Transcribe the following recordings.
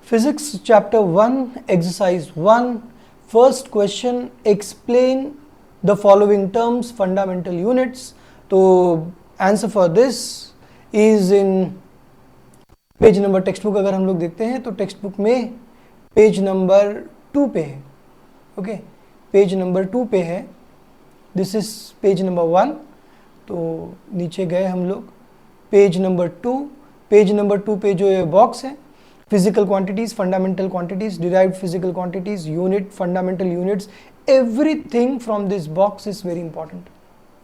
Physics chapter 1 exercise 1 first question explain the following terms fundamental units. तो answer for this is in page number text book अगर हम लोग देखते हैं तो टेक्स्ट बुक में पेज नंबर 2 पे है. ओके पेज नंबर 2 पे है. This is page number 1. तो नीचे गए हम लोग पेज नंबर 2. पेज नंबर 2 पे जो ये बॉक्स है physical quantities, fundamental quantities, derived physical quantities, unit, fundamental units, everything from this box is very important.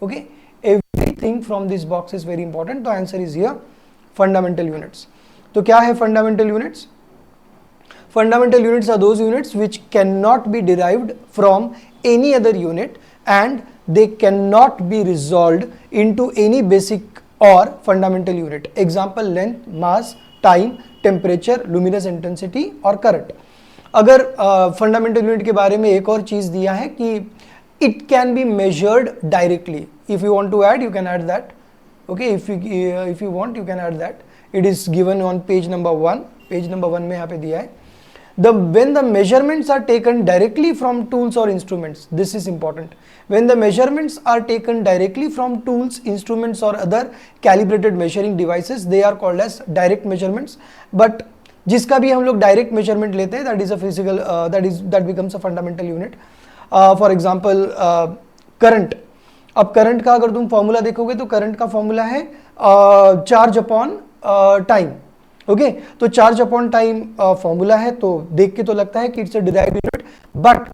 Okay, everything from this box is very important. The answer is here fundamental units. तो क्या है fundamental units? Fundamental units are those units which cannot be derived from any other unit and they cannot be resolved into any basic or fundamental unit. Example length, mass, time, temperature, luminous intensity और current. अगर fundamental unit के बारे में एक और चीज दिया है कि it can be measured directly. If you want to add you can add that. Okay if you want you can add that. It is given on page number 1. Page number 1 में यहाँ पे दिया है. When the measurements are taken directly from tools or instruments, this is important. When the measurements are taken directly from tools, instruments or other calibrated measuring devices, they are called as direct measurements. But जिसका भी हम लोग direct measurement लेते हैं, that is a physical, that becomes a fundamental unit. For example, current. अब current का अगर तुम formula देखोगे तो current का formula है charge upon time. ओके तो चार्ज अपॉन टाइम फॉर्मूला है. तो देख के तो लगता है कि it's a derived unit, but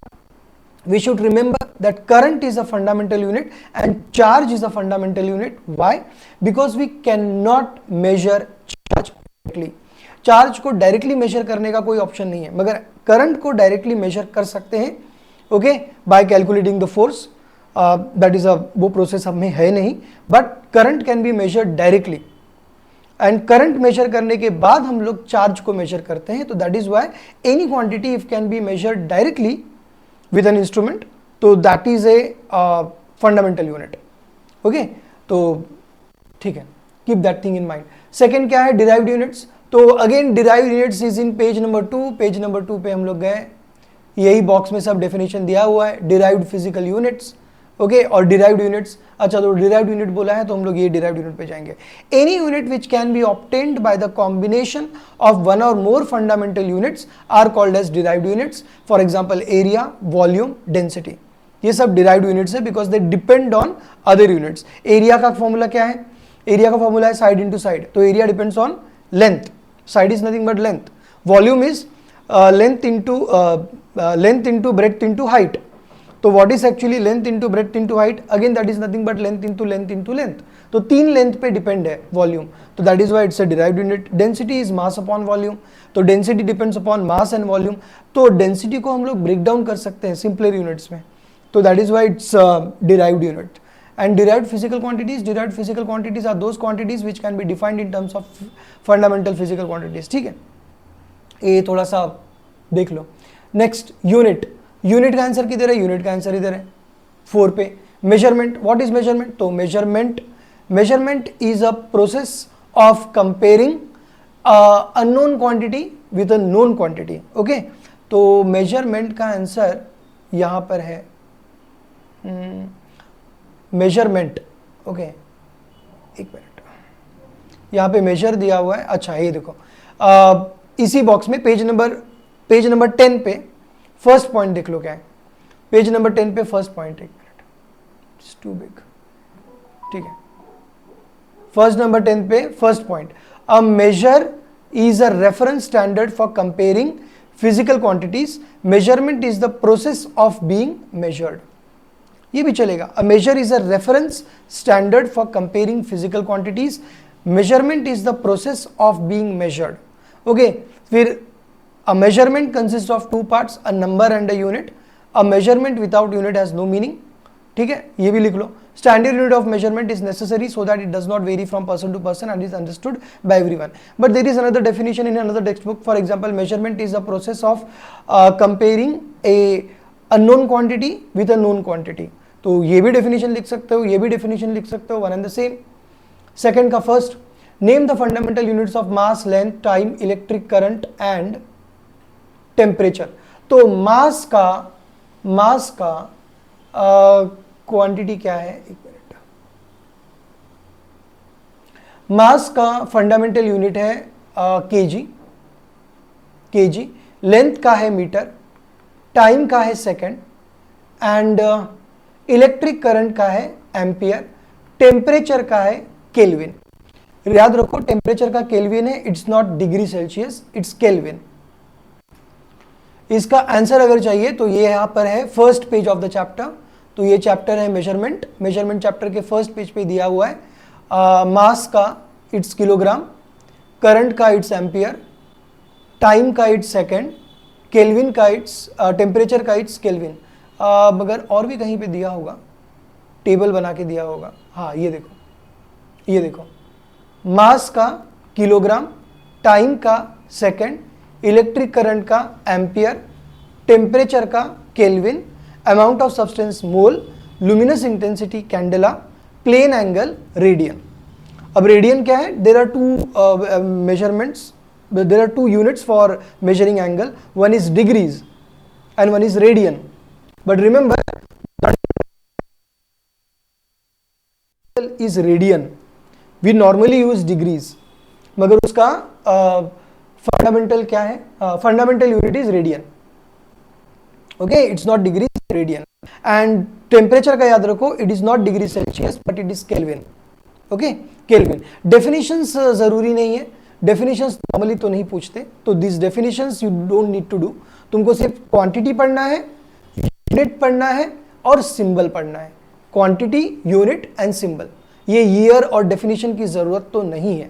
we should remember that current is a fundamental unit and charge is a fundamental unit. Why? Because we can not measure charge directly. Charge को directly measure करने का कोई option नहीं है, मगर current को directly major कर सकते हैं. Okay bye calculating the force. That is वो प्रोसेस हम में है नहीं, but current can be measured directly. And current measure करने के बाद हम लोग चार्ज को मेजर करते हैं. तो that is why any quantity if can be measured directly with an instrument, तो that is a fundamental unit. Okay तो ठीक है, keep that thing in mind. Second क्या है? Derived units. तो again derived units is in page number 2. Page number 2 पे हम लोग गए, यही बॉक्स में सब डेफिनेशन दिया हुआ है. Derived physical units. ओके और डिराइव्ड यूनिट्स. अच्छा तो डिराइव्ड यूनिट बोला है तो हम लोग ये डिराइव्ड यूनिट पे जाएंगे. Any unit which can be obtained by the combination of one और more fundamental units are called as derived units. For example area, volume, density, ये सब डिराइव्ड यूनिट्स है because they depend on other units. Area का formula क्या है? Area का formula है side into side. तो area depends on length. Side is nothing but length. Volume is length into breadth into height. तो what is actually length into breadth into height? Again that is nothing but length into length into length. तो 3 length पे depend है volume. तो that is why it's a derived unit. Density is mass upon volume. तो density depends upon mass and volume. तो density को हम लोग break down कर सकते हैं सिंपलर यूनिट्स में. तो that is why it's derived unit. And derived physical quantities are those quantities which can be defined in terms of fundamental physical quantities. ठीक है, ये थोड़ा सा देख लो. Next unit. यूनिट का आंसर किधर है? यूनिट का आंसर इधर है 4 पे. मेजरमेंट. What is measurement? तो measurement is a process of comparing unknown quantity with a known quantity. Okay तो मेजरमेंट का आंसर यहां पर है मेजरमेंट. ओके एक मिनट, यहां पे मेजर दिया हुआ है. अच्छा ये देखो इसी बॉक्स में पेज नंबर 10 पे फर्स्ट पॉइंट देख लो क्या है. पेज नंबर 10 पे फर्स्ट पॉइंट. एक मिनट, इट्स टू बिग. ठीक है, फर्स्ट नंबर 10 पे first point. A measure is a reference standard for comparing physical quantities. Measurement is the process of being measured. ये भी चलेगा. A measure is a reference standard for comparing physical quantities. Measurement is the process of being measured. Okay फिर a measurement consists of 2 parts, a number and a unit. A measurement without unit has no meaning. ठीक है, ये भी लिख लो. Standard unit of measurement is necessary so that it does not vary from person to person and is understood by everyone. But there is another definition in another textbook. For example, measurement is a process of comparing a unknown quantity with a known quantity. तो ये भी definition लिख सकते हो, ये भी definition लिख सकते हो, one and the same. Second का first, name the fundamental units of mass, length, time, electric current and temperature. तो मास का क्वांटिटी क्या है, एक मिनट, मास का फंडामेंटल यूनिट है केजी, लेंथ का है मीटर, टाइम का है सेकंड, एंड इलेक्ट्रिक करंट का है एम्पियर, टेम्परेचर का है केल्विन। याद रखो टेम्परेचर का केल्विन है, it's not degree Celsius, it's kelvin. इसका आंसर अगर चाहिए तो ये यहां पर है first page of the chapter. तो ये चैप्टर है मेजरमेंट चैप्टर के फर्स्ट पेज पे दिया हुआ है। मास का इट्स किलोग्राम, करंट का इट्स एम्पियर, टाइम का इट्स सेकेंड, केल्विन का इट्स टेम्परेचर का इट्स केल्विन। मगर और भी कहीं पे दिया होगा, टेबल बना के दिया होगा। हाँ ये देखो मास का किलोग्राम, टाइम का सेकेंड, इलेक्ट्रिक करंट का एम्पियर, टेम्परेचर का kelvin, amount of substance mole, luminous intensity candela, plane angle radian. अब रेडियन क्या है? There are two measurements, there are two units for measuring angle, one is degrees and one is radian, but remember is radian, we normally use degrees, मगर उसका fundamental क्या है? Fundamental unit is radian, okay, it's not degree, radian. And temperature का याद रखो, it is not degree Celsius but it is kelvin, okay, kelvin. Definitions जरूरी नहीं है, डेफिनेशंस नॉर्मली तो नहीं पूछते, तो this definitions you don't need to do. तुमको सिर्फ क्वांटिटी पढ़ना है, यूनिट पढ़ना है और सिंबल पढ़ना है। क्वांटिटी, यूनिट एंड सिंबल, ये ईयर और डेफिनेशन की जरूरत तो नहीं है,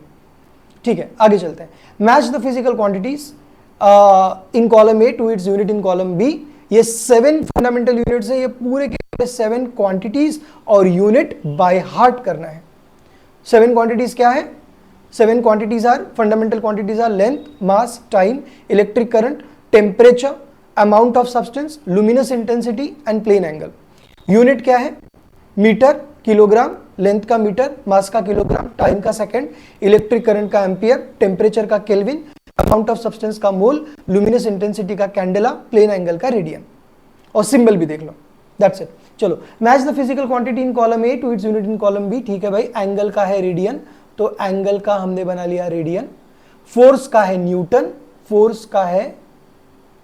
ठीक है। आगे चलते हैं। Match the physical quantities in column A to its unit in column B. ये 7 फंडामेंटल यूनिट्स हैं, ये पूरे के 7 क्वांटिटीज और यूनिट बाय हार्ट करना है। 7 क्वांटिटीज क्या है? 7 quantities are, fundamental quantities are length, mass, time, electric current, temperature, amount of substance, luminous intensity and plane angle. Unit क्या है? मीटर, किलोग्राम, लेंथ का मीटर, मास का किलोग्राम, टाइम का second, electric current का ampere, temperature का kelvin, amount of substance का mole, luminous intensity का candela, plane angle का रेडियन। और सिंबल भी देख लो, दैट्स इट। चलो, match the physical quantity in column A to its unit in column B. ठीक है भाई, एंगल का है रेडियन, तो एंगल का हमने बना लिया रेडियन। फोर्स का है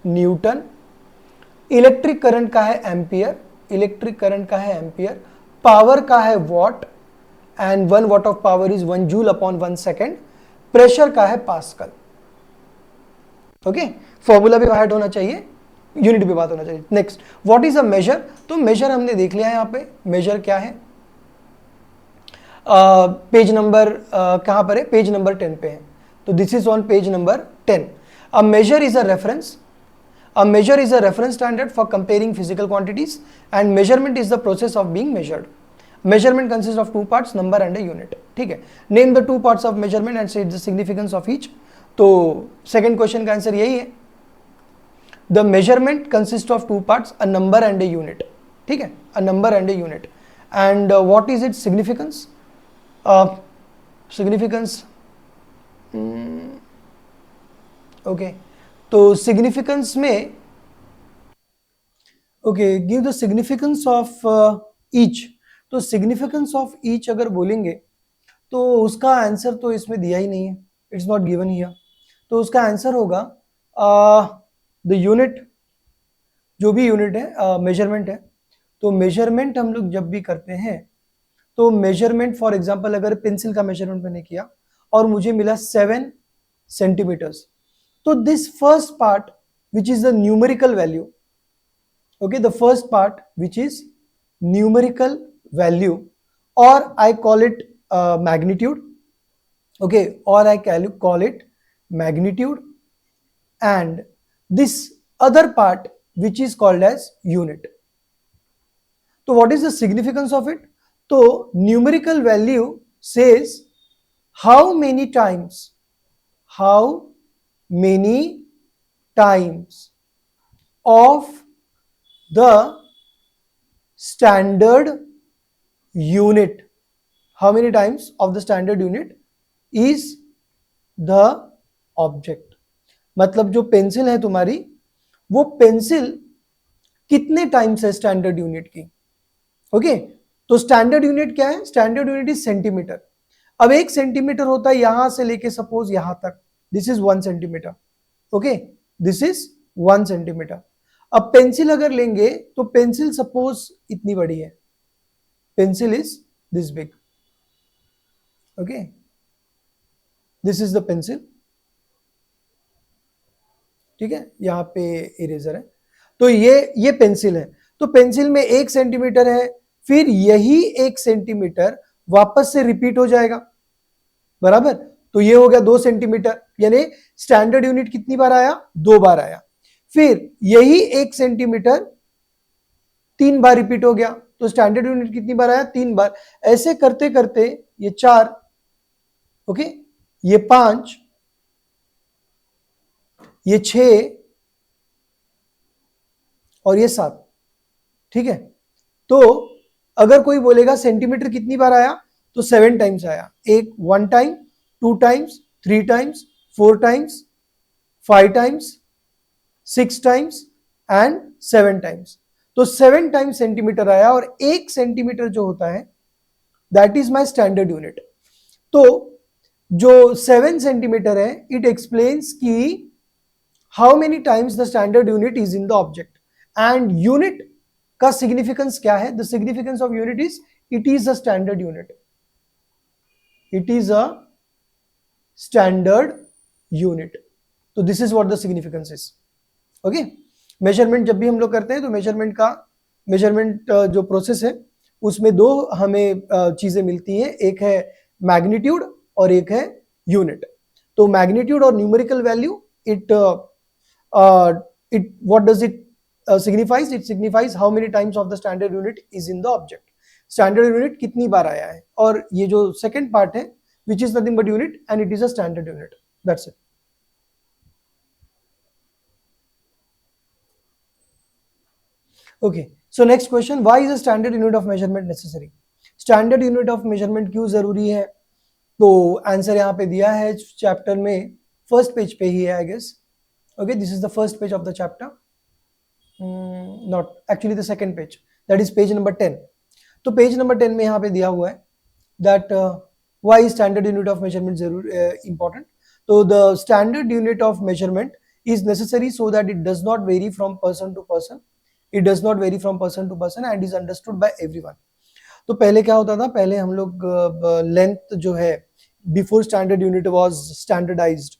न्यूटन, इलेक्ट्रिक करंट का है एम्पियर, पावर का है what, and 1 watt of power is 1 joule upon 1 second. Pressure का है पास्कल, ओके। फॉर्मूला भी बाहर होना चाहिए, यूनिट भी बात होना चाहिए। Next, what is a measure? तो मेजर हमने देख लिया है। यहाँ पे मेजर क्या है? पेज नंबर कहां पर है? पेज नंबर 10 पे है, तो this is on page number 10। A measure is a reference, standard for comparing physical quantities, and measurement is the process of being measured. Measurement consist of 2 parts, number and a unit, ठीक है। Name the 2 parts of measurement and say the significance of each. तो second question का answer यही है, the measurement consist of 2 parts, a number and a unit, ठीक है, अ number and a unit. And what is its significance? Significance, okay, तो significance में, okay, give the significance of each. तो significance of each अगर बोलेंगे तो उसका answer तो इसमें दिया ही नहीं है, इट्स नॉट गिवन हियर। तो उसका आंसर होगा द यूनिट, जो भी यूनिट है, मेजरमेंट है। तो मेजरमेंट हम लोग जब भी करते हैं, तो मेजरमेंट फॉर एग्जांपल अगर पेंसिल का मेजरमेंट मैंने किया और मुझे मिला 7 सेंटीमीटर्स, तो this first part which is the numerical value, okay, the first part which is numerical value, और I call it magnitude, okay, or I call it magnitude, and this other part which is called as unit. So what is the significance of it? So numerical value says how many times of the standard unit, how many times of the standard unit is the object। मतलब जो pencil है तुम्हारी, वो pencil कितने times है standard unit की। Okay, तो standard unit क्या है? Standard unit is centimetre. अब 1 सेंटीमीटर होता है यहां से लेके सपोज यहां तक, this is 1 centimetre. Okay, this is 1 centimetre. अब पेंसिल अगर लेंगे तो पेंसिल सपोज इतनी बड़ी है, pencil is this big. Okay, this is the pencil, ठीक है, यहां पे इरेजर है। तो ये पेंसिल है, तो पेंसिल में 1 सेंटीमीटर है, फिर यही 1 सेंटीमीटर वापस से रिपीट हो जाएगा, बराबर। तो ये हो गया 2 सेंटीमीटर, यानी स्टैंडर्ड यूनिट कितनी बार आया? 2 बार आया। फिर यही 1 सेंटीमीटर 3 बार रिपीट हो गया, तो स्टैंडर्ड यूनिट कितनी बार आया? 3 बार। ऐसे करते करते ये 4, ओके, ये 5, ये 6 और ये 7, ठीक है। तो अगर कोई बोलेगा सेंटीमीटर कितनी बार आया, तो 7 टाइम्स आया। 1 time, 2 times, 3 times, 4 times, 5 times, 6 times and 7 times. तो 7 टाइम्स सेंटीमीटर आया, और 1 सेंटीमीटर जो होता है that is my standard unit. तो जो 7 सेंटीमीटर है, इट एक्सप्लेन्स कि how many times the standard unit is in the object. And unit का सिग्निफिकेंस क्या है? The significance of unit is it is a standard unit, it is a standard unit. तो this is what the significance is. Okay, measurement जब भी हम लोग करते हैं तो मेजरमेंट जो प्रोसेस है उसमें 2 हमें चीजें मिलती हैं, एक है मैग्नीट्यूड और एक है यूनिट। तो मैग्नीट्यूड और numerical value, it what does it signifies? It signifies how many times of the standard unit is in the object. Standard unit कितनी बार आया है, और ये जो second part है which is nothing but unit, and it is a standard unit. That's it. Okay, so next question, why is a standard unit of measurement necessary? Standard unit of measurement क्यों जरूरी है? तो answer यहाँ पे दिया है chapter में, first page पे ही है I guess. Okay, this is the first page of the chapter, not actually the second page, that is page number 10. तो पेज नंबर 10 में यहाँ पे दिया हुआ है that why is standard unit of measurement जरूर important. तो the standard unit of measurement is necessary so that it does not vary from person to person, it does not vary from person to person and is understood by everyone. तो पहले क्या होता था? पहले हम लोग length जो है, before standard unit was standardised,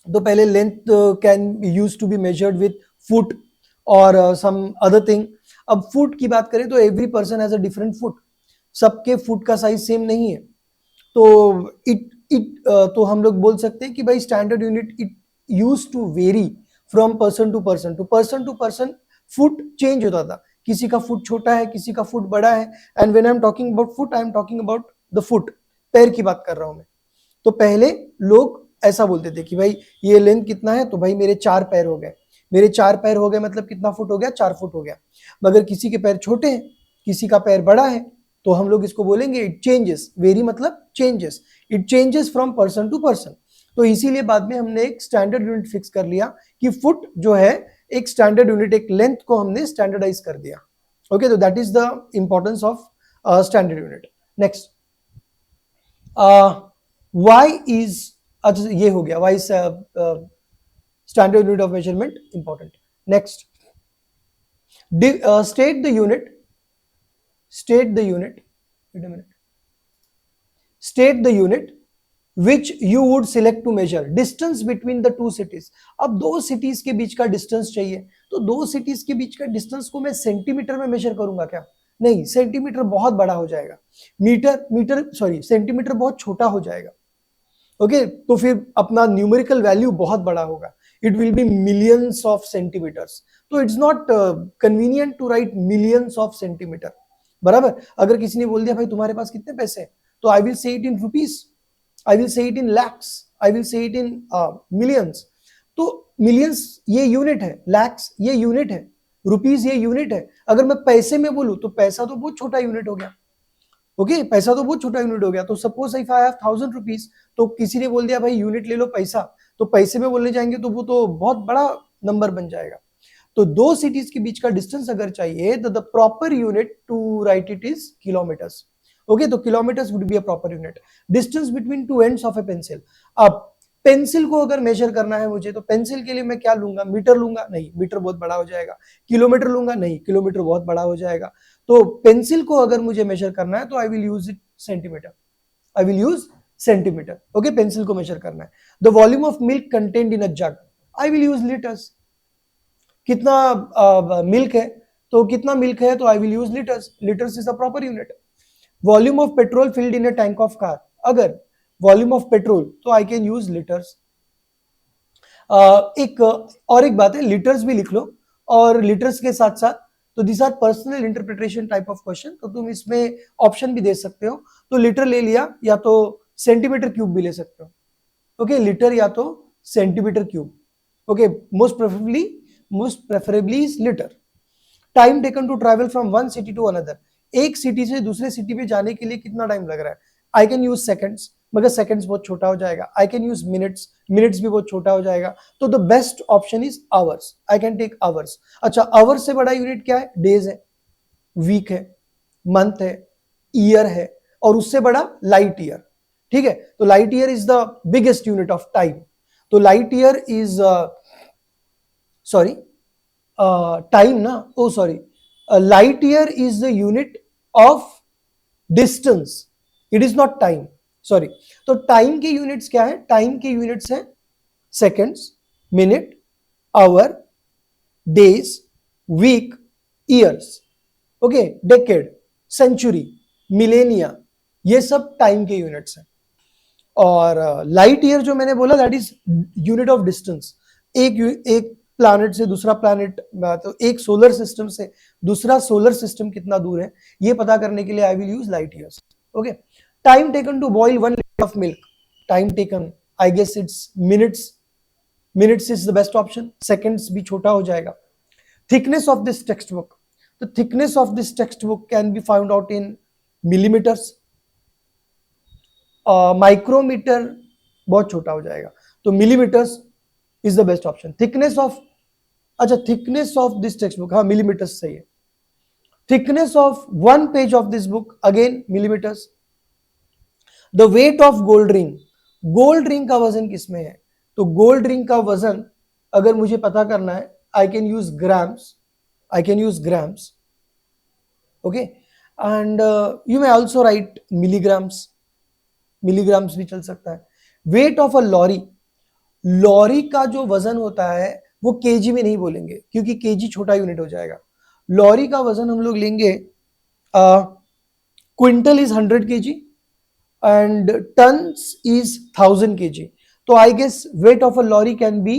तो पहले length can use to be measured with foot और सम अदर थिंग। अब फुट की बात करें तो every person has a different foot, सबके फुट का साइज सेम नहीं है। तो तो हम लोग बोल सकते हैं कि भाई standard unit it use to vary from person to person, to person foot change होता था, किसी का फुट छोटा है, किसी का फुट बड़ा है। And when I am talking about foot, I am talking about the foot, पैर की बात कर रहा हूं मैं। तो पहले लोग ऐसा बोलते थे कि भाई ये लेंथ कितना है, तो भाई मेरे 4 पैर हो गए, मेरे 4 पैर हो गए मतलब कितना फुट हो गया? 4 फुट हो गया। मगर किसी के पैर छोटे हैं, किसी का पैर बड़ा है, तो हम लोग इसको बोलेंगे इट चेंजेस, वेरी मतलब changes, it changes from person to person. तो इसीलिए बाद में हमने एक स्टैंडर्ड यूनिट फिक्स कर लिया कि फुट जो है एक स्टैंडर्ड यूनिट, एक लेंथ को हमने स्टैंडर्डाइज कर दिया। ओके, तो that is the importance of standard unit. Next, why is, अच्छा ये हो गया, why is standard unit of measurement important. Next, state the unit, wait a minute, state the unit which you would select to measure distance between the two cities. अब 2 cities के बीच का distance चाहिए, तो 2 cities के बीच का distance को मैं centimetre में मेजर करूंगा क्या? नहीं, सेंटीमीटर बहुत बड़ा हो जाएगा, सेंटीमीटर बहुत छोटा हो जाएगा। ओके, तो फिर अपना न्यूमेरिकल वैल्यू बहुत बड़ा होगा, it will be millions of centimeters. तो it's not convenient to write millions of centimeter, बराबर। अगर किसी ने बोल दिया भाई तुम्हारे पास कितने पैसे हैं, तो I will say it in rupees, I will say it in lakhs, I will say it in millions. तो millions ये यूनिट है, lakhs ये यूनिट है, रुपीज ये यूनिट है। अगर मैं पैसे में बोलूं तो पैसा तो बहुत छोटा यूनिट हो गया। ओके, पैसा तो बहुत छोटा यूनिट हो गया। तो suppose if I have 1000 rupees, तो किसी ने बोल दिया भाई यूनिट ले लो पैसा, तो पैसे में बोलने जाएंगे तो वो तो बहुत बड़ा नंबर बन जाएगा। तो दो सिटीज के बीच का डिस्टेंस अगर चाहिए तो the proper unit to write it is kilometres. Okay, तो kilometres would be a proper unit. Distance between two ends of a pencil. अब पेंसिल को अगर मेजर करना है मुझे, तो पेंसिल के लिए मैं क्या लूंगा? मीटर लूंगा? नहीं, मीटर बहुत बड़ा हो जाएगा. किलोमीटर लूंगा? नहीं, किलोमीटर बहुत बड़ा हो जाएगा. तो पेंसिल को अगर मुझे मेजर करना है तो I will use it centimetre. I will use centimetre. Okay, pencil को मेजर करना है. The volume of milk contained in a jug, I will use litres. कितना मिल्क है, तो कितना मिल्क है, तो I will use litres. Litres is the proper unit. Volume of petrol filled in a tank of car, अगर volume of petrol, तो आई can use litres. एक बात है, लीटर्स भी लिख लो, और लीटर्स के साथ साथ, तो this are personal interpretation type of question, तो तुम इसमें ऑप्शन भी दे सकते हो. तो लीटर ले लिया, या तो सेंटीमीटर क्यूब भी ले सकते हो. ओके, लीटर या तो centimetre cube. Okay, most preferably is litre. Time taken to travel from one city to another, एक सिटी से दूसरे सिटी पे जाने के लिए कितना टाइम लग रहा है? आई कैन यूज सेकंड्स, मगर सेकंड्स बहुत छोटा हो जाएगा. I can use minutes, minutes भी बहुत छोटा हो जाएगा. तो the best option is hours. I can take hours. अच्छा, आवर्स से बड़ा यूनिट क्या है? डेज है, वीक है, मंथ है, ईयर है, और उससे बड़ा लाइट ईयर. ठीक है, तो light year is the biggest unit of time. तो light year is sorry time ना, oh sorry, light year is the unit of distance, it is not time, sorry. तो टाइम के यूनिट्स क्या है? Time के यूनिट्स है seconds, minute, hour, days, week, years. Okay, decade, century, millennia, ये सब time के यूनिट्स हैं. और लाइट ईयर जो मैंने बोला, that is unit of distance. एक प्लैनेट से दूसरा प्लैनेट, तो एक सोलर सिस्टम से दूसरा सोलर सिस्टम कितना दूर है, ये पता करने के लिए I will use light years. Okay, time taken to boil 1 litre of milk, time taken, I guess it's minutes. Minutes is the best option. Seconds भी छोटा हो जाएगा. Thickness of this text book, the thickness of this textbook can be found out in millimeters. Micrometer बहुत छोटा हो जाएगा, तो millimeters is the best option. Thickness of, अच्छा, thickness of this textbook, हाँ, millimeters सही है. Thickness of one page of this book, again millimeters. The weight of gold ring, gold ring का वजन किसमें है? तो gold ring का वजन अगर मुझे पता करना है, I can use grams. I can use grams. Okay, and you may also write milligrams. milligrams भी चल सकता है. weight of a lorry, lorry का जो वजन होता है वो केजी में नहीं बोलेंगे, क्योंकि केजी छोटा यूनिट हो जाएगा. लॉरी का वजन हम लोग लेंगे, quintal is 100 kg and tons is 1000 kg. तो I guess weight of a lorry can be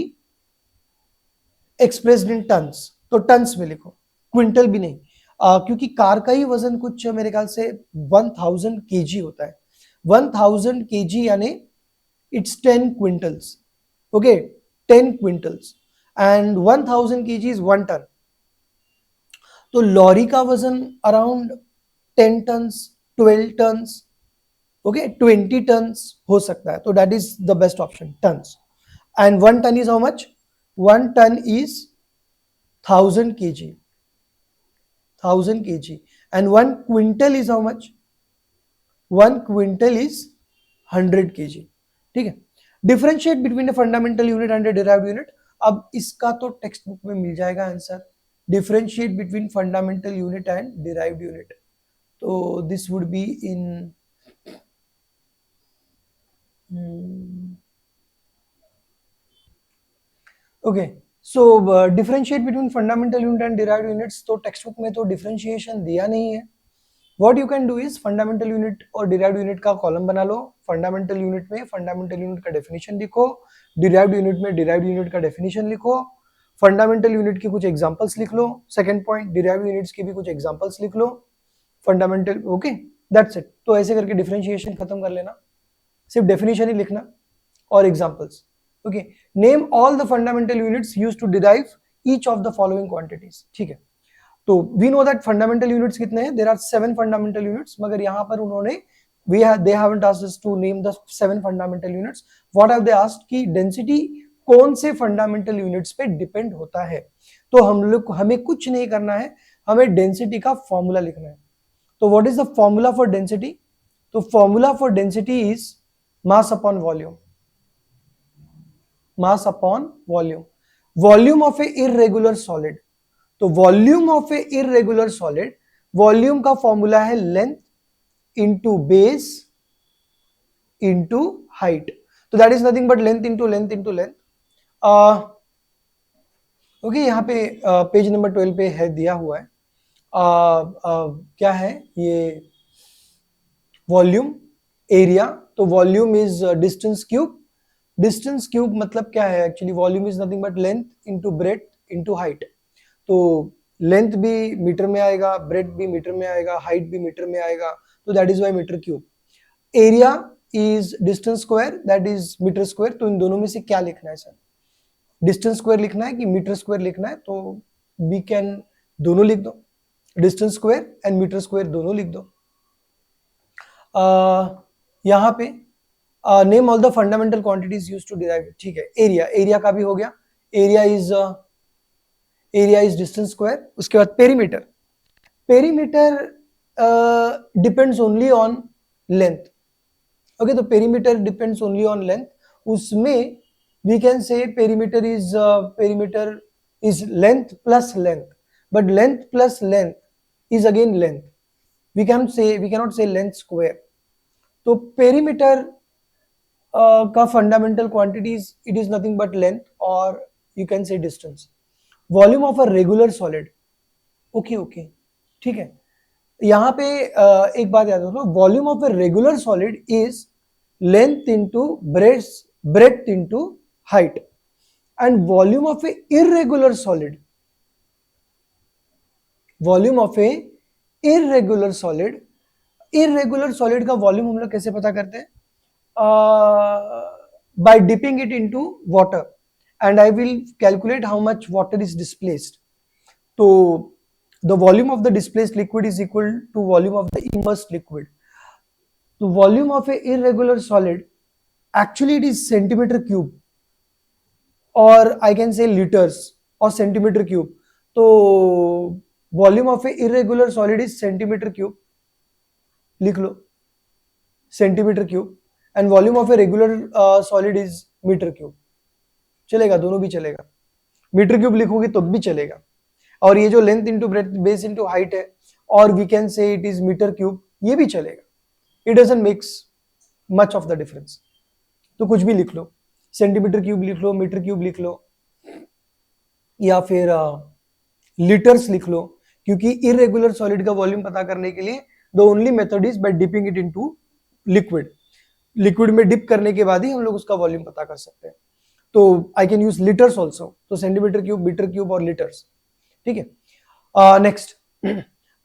expressed in tons, तो टन्स में लिखो, क्विंटल भी नहीं. क्योंकि कार का ही वजन कुछ मेरे ख्याल से 1000 kg होता है. 1000 kg यानी it's 10 quintals. Okay, 10 quintals and 1000 kg is 1 ton. तो लॉरी का वजन around 10 tons, 12 tons, okay, 20 tons हो सकता है. तो that is the best option, tons. And 1 ton is how much? 1 ton is 1000 kg. 1000 kg. And 1 quintal is how much? 1 quintal is 100 kg. ठीक है. Differentiate between a fundamental unit and a derived unit. अब इसका तो text book में मिल जाएगा answer. Differentiate between fundamental unit and derived unit. तो this would be in okay. So differentiate between fundamental unit and derived units. तो text book में तो differentiation दिया नहीं है. What you can do is fundamental unit और derived unit का column बना लो. फंडामेंटल यूनिट में फंडामेंटल यूनिट का डेफिनेशन लिखो, डिराइव्ड यूनिट में डिराइव्ड यूनिट का डेफिनेशन लिखो, फंडामेंटल यूनिट की कुछ एग्जांपल्स लिख लो. सेकंड पॉइंट, डिराइव्ड यूनिट्स की भी कुछ एग्जांपल्स लिख लो. Fundamental, okay, that's it. तो ऐसे करके डिफरेंशिएशन खत्म कर लेना, सिर्फ डेफिनेशन ही लिखना और examples. Okay, name all the fundamental units used to derive each of the following quantities. ठीक है, तो we know that fundamental units कितने हैं? देयर आर 7 फंडामेंटल यूनिट्स, मगर यहां पर उन्होंने they haven't asked us to name the 7 fundamental units. What have they asked? कि डेंसिटी कौन से फंडामेंटल यूनिट्स पे डिपेंड होता है। तो हमें कुछ नहीं करना है, हमें डेंसिटी का फॉर्मूला लिखना है। तो what is the formula for density? तो formula for density is mass upon volume, mass upon volume, volume of a irregular solid. तो volume of a irregular solid, volume का फॉर्मूला है length into base into height. तो that is nothing but length into length into length. Okay, यहाँ पे page number 12 पे है दिया हुआ है। क्या है ये? Volume, area. तो volume is distance cube, distance cube मतलब क्या है actually? Volume is nothing but length into breadth into height. तो लेंथ भी मीटर में आएगा, ब्रेथ भी मीटर में आएगा, हाइट भी मीटर में आएगा, तो that is Y metre cube. Area is distance square, that is metre square. तो इन दोनों में से क्या लिखना है सर? डिस्टेंस स्क्वायर लिखना है कि मीटर स्क्वायर लिखना है? तो वी कैन दोनों लिख दो, distance square and metre square दोनों लिख दो। यहाँ पे name all the fundamental quantities used to derive. ठीक है, एरिया, एरिया का भी हो गया। Area is distance square. उसके बाद perimeter, perimeter depends only on length. Okay, तो perimeter depends only on length. उसमें we can say perimeter is length plus length, but length plus length is again length. We cannot say length square. तो perimeter का fundamental quantities it is nothing but length और you can say distance. Volume of a regular solid, okay, ठीक है। यहाँ पे एक बात याद रखो, volume of a regular solid is length into breadth into height, and volume of a irregular solid, volume of a irregular solid, irregular solid का volume हम लोग कैसे पता करते हैं? by dipping it into water and I will calculate how much water is displaced. So the volume of the displaced liquid is equal to volume of the immersed liquid. The volume of a irregular solid, actually it is centimeter cube, or I can say liters or centimeter cube. So volume of a irregular solid is centimeter cube, लिख लो centimeter cube, and volume of a regular solid is metre cube. चलेगा, दोनों भी चलेगा, metre cube लिखोगे तो भी चलेगा। और ये जो length into breadth base into height है, और we can say it is metre cube, ये भी चलेगा। It doesn't makes much of the difference. तो कुछ भी लिख लो, सेंटीमीटर क्यूब लिख लो, मीटर क्यूब लिख लो, या फिर लीटर्स लिख लो, क्योंकि इरेगुलर सॉलिड का वॉल्यूम पता करने के लिए the only method is by dipping it into liquid. Liquid में डिप करने के बाद ही हम लोग उसका वॉल्यूम पता कर सकते हैं। तो आई कैन यूज लीटर्स ऑल्सो, तो सेंटीमीटर क्यूब, मीटर क्यूब और लीटर्स। ठीक है, next,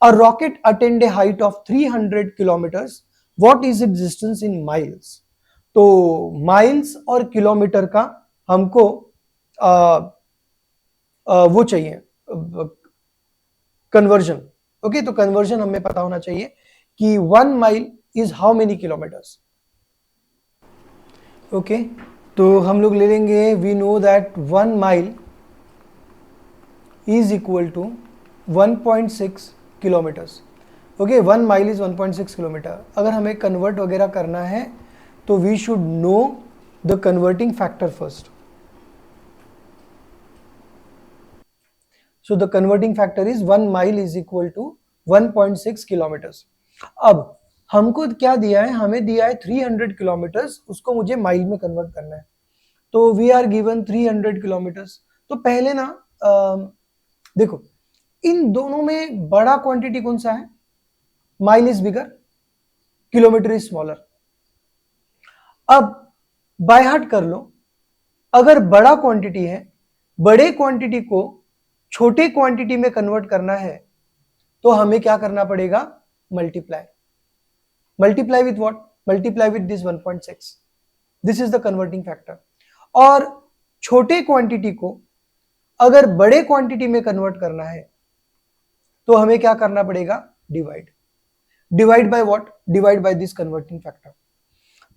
a rocket attend A height of 300 kilometres, what is it distance in miles? तो माइल्स और किलोमीटर का हमको वो चाहिए कन्वर्जन। ओके, तो कन्वर्जन हमें पता होना चाहिए कि 1 mile is how many kilometres. Okay, तो हम लोग ले लेंगे, we know that 1 mile is equal to 1.6 kilometres. Okay, 1 mile is 1.6 kilometre. अगर हमें कन्वर्ट वगैरह करना है तो we should know the converting factor first. So the converting factor is 1 mile is equal to 1.6 kilometres. अब हमको क्या दिया है? हमें दिया है 300 किलोमीटर्स, उसको मुझे माइल में कन्वर्ट करना है। तो वी आर गिवन 300 किलोमीटर्स। तो पहले ना देखो, इन दोनों में बड़ा क्वांटिटी कौन सा है? Mile is bigger, kilometre is smaller. अब बाय हार्ट कर लो, अगर बड़ा क्वांटिटी है, बड़े क्वांटिटी को छोटे क्वांटिटी में कन्वर्ट करना है, तो हमें क्या करना पड़ेगा? Multiply. Multiply with what? Multiply with this 1.6। This is the converting factor. और छोटे क्वांटिटी को अगर बड़े क्वांटिटी में कन्वर्ट करना है तो हमें क्या करना पड़ेगा? Divide. Divide by what? Divide by this converting factor.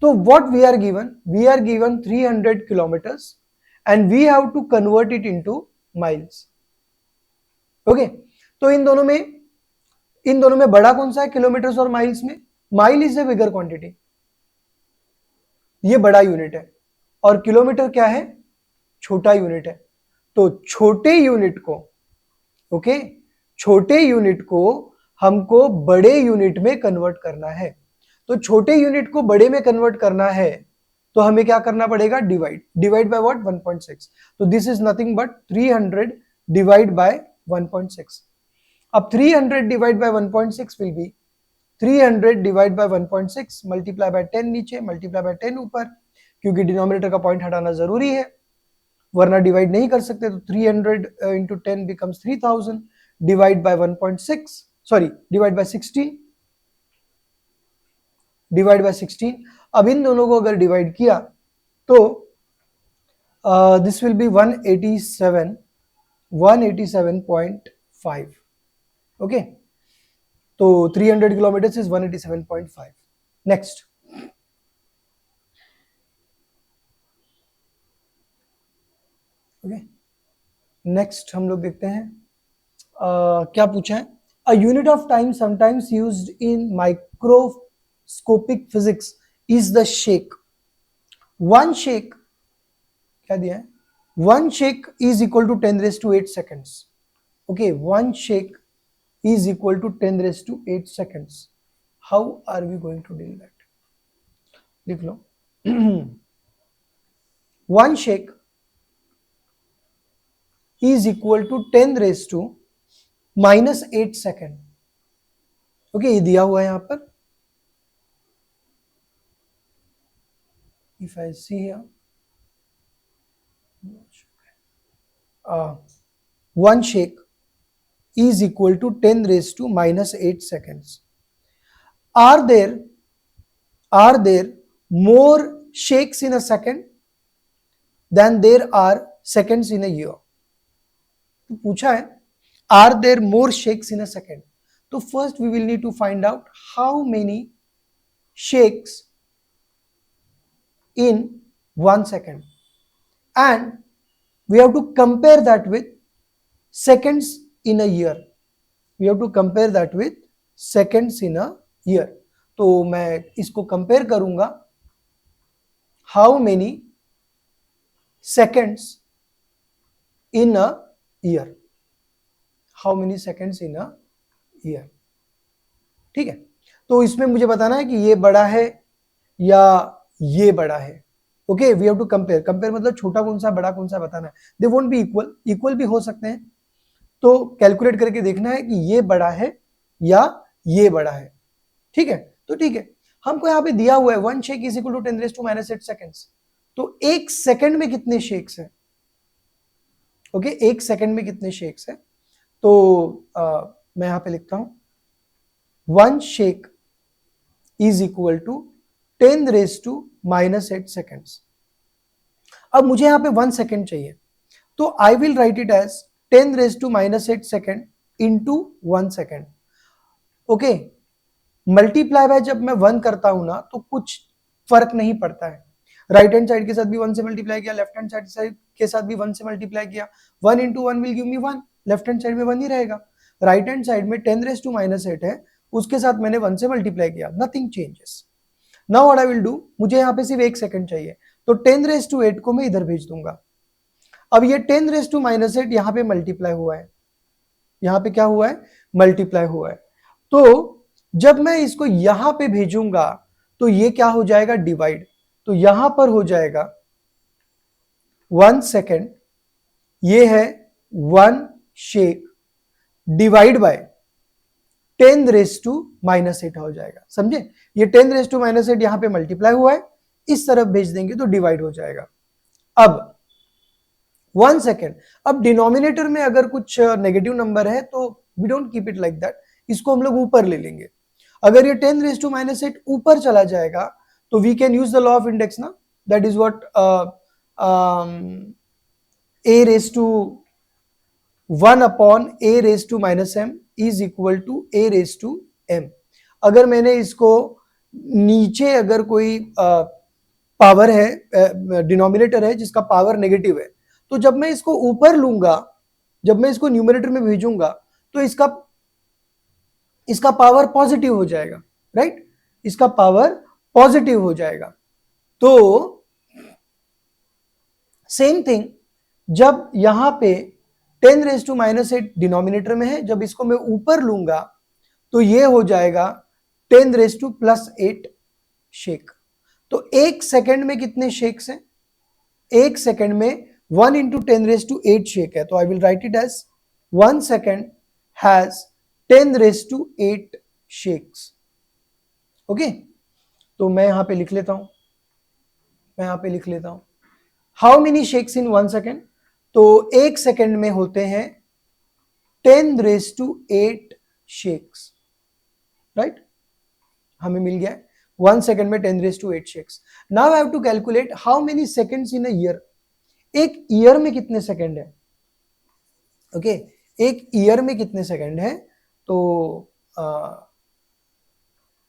तो what we are given? We are given 300 kilometres and we have to convert it into miles. Okay, तो इन दोनों में बड़ा कौन सा है, किलोमीटर्स और माइल्स में? Mile is a bigger quantity, ये बड़ा यूनिट है, और किलोमीटर क्या है, छोटा यूनिट है। तो छोटे यूनिट को, ओके, छोटे यूनिट को हमको बड़े यूनिट में कन्वर्ट करना है। तो छोटे यूनिट को बड़े में कन्वर्ट करना है तो हमें क्या करना पड़ेगा, डिवाइड बाय व्हाट, 1.6। तो this is nothing but 300 divide by 1.6। अब 300 divide by 1.6 will be 300 divide by 1.6 multiply by 10 नीचे, मल्टीप्लाई बाय 10 ऊपर, क्योंकि डिनोमिनेटर का पॉइंट हटाना जरूरी है वरना डिवाइड नहीं कर सकते। तो 300 into 10 becomes 3000 divide by 1.6, sorry divide by 16, divide by 16। अब इन दोनों को अगर डिवाइड किया तो दिस विल बी 187.5। ओके, तो 300 kilometre is 187.5। Next, okay, next हम लोग देखते हैं क्या पूछा है। A unit of time sometimes used in microscopic physics is the shake. One shake क्या दिया है, one shake is equal to 10⁸ seconds. Okay, one shake is equal to 10⁸ seconds. How are we going to deal that? लिख लो, one shake is equal to 10⁻⁻8 second. Okay, ये दिया हुआ है यहां पर। If I see here, one shake is equal to 10⁻⁻8 seconds. Are there more shakes in a second than there are seconds in a year? तो पूछा है are there more shakes in a second? तो first we will need to find out how many shakes in 1 second, and we have to compare that with seconds in a year. We have to compare that with seconds in a year. तो मैं इसको compare करूंगा, how many seconds in a year, how many seconds in a year। ठीक है, तो इसमें मुझे बताना है कि ये बड़ा है या ये बड़ा है। Okay, we have to compare मतलब छोटा कौन सा बड़ा कौन सा बताना है। दे वोंट बी इक्वल भी हो सकते हैं, तो कैलकुलेट करके देखना है कि ये बड़ा है या ये बड़ा है। ठीक है, तो ठीक है, हमको यहाँ पे दिया हुआ है one shake is equal to 10⁻⁸ seconds. तो एक सेकंड में कितने शेक्स है? ओके, एक सेकंड में कितने शेक्स है? तो मैं यहां पे लिखता हूं, one shake is equal to 10⁻⁻8 seconds. अब मुझे यहां पे 1 सेकेंड चाहिए, तो I will write it as 10⁻⁻8 second into 1 second. Okay, multiply by जब मैं 1 करता हूं ना तो कुछ फर्क नहीं पड़ता है। राइट हैंड साइड के साथ भी 1 से मल्टीप्लाई किया, लेफ्ट हैंड साइड के साथ भी 1 से मल्टीप्लाई किया, 1 into 1 will give me 1, left hand side में 1 ही रहेगा। राइट हैंड साइड में 10⁻⁻8 है, उसके साथ मैंने 1 से मल्टीप्लाई किया, nothing changes. Now what I will do, मुझे यहाँ पे सिर्फ 1 सेकंड चाहिए, तो 10⁻8 को मैं इधर भेज दूंगा। अब ये 10⁻⁻8 यहाँ पे मल्टीप्लाई हुआ है, यहाँ पे क्या हुआ है, मल्टीप्लाई हुआ है। तो जब मैं इसको यहां पे भेजूंगा तो ये क्या हो जाएगा, डिवाइड। तो यहां पर हो जाएगा 1 सेकेंड, ये है 1 शेक डिवाइड बाय 10⁻⁻8 हो जाएगा। समझे, ये 10⁻⁻8 यहां पे मल्टीप्लाई हुआ है, इस तरफ भेज देंगे तो डिवाइड हो जाएगा। अब 1 सेकेंड, अब डिनोमिनेटर में अगर कुछ नेगेटिव नंबर है तो we don't keep it like that, इसको हम लोग ऊपर ले लेंगे। अगर ये 10⁻⁻8 ऊपर चला जाएगा तो we can use the law of index ना, that is what a⁻1/a⁻m is equal to a⁻m। अगर मैंने इसको नीचे अगर कोई पावर है, डिनोमिनेटर है जिसका पावर नेगेटिव है, तो जब मैं इसको ऊपर लूंगा, जब मैं इसको न्यूमरेटर में भेजूंगा तो इसका पावर पॉजिटिव हो जाएगा, राइट, इसका पावर पॉजिटिव हो जाएगा। तो सेम थिंग जब यहां पे 10⁻⁻8 डिनोमिनेटर में है, जब इसको मैं ऊपर लूंगा तो ये हो जाएगा 10⁻+8 शेक। तो एक सेकंड में कितने शेक्स हैं? एक सेकंड में 1 into 10⁻8 शेक है, तो I will write it as 1 second has 10⁻8 shakes. Okay, तो मैं यहां पे लिख लेता हूं, how many shakes in 1 second? तो एक सेकंड में होते हैं 10⁻8 शेक्स, राइट, हमें मिल गया 1 second में 10⁻8 shakes. Now I have to calculate how many seconds in a year. एक ईयर में कितने सेकंड है? ओके, एक ईयर में कितने सेकंड है? तो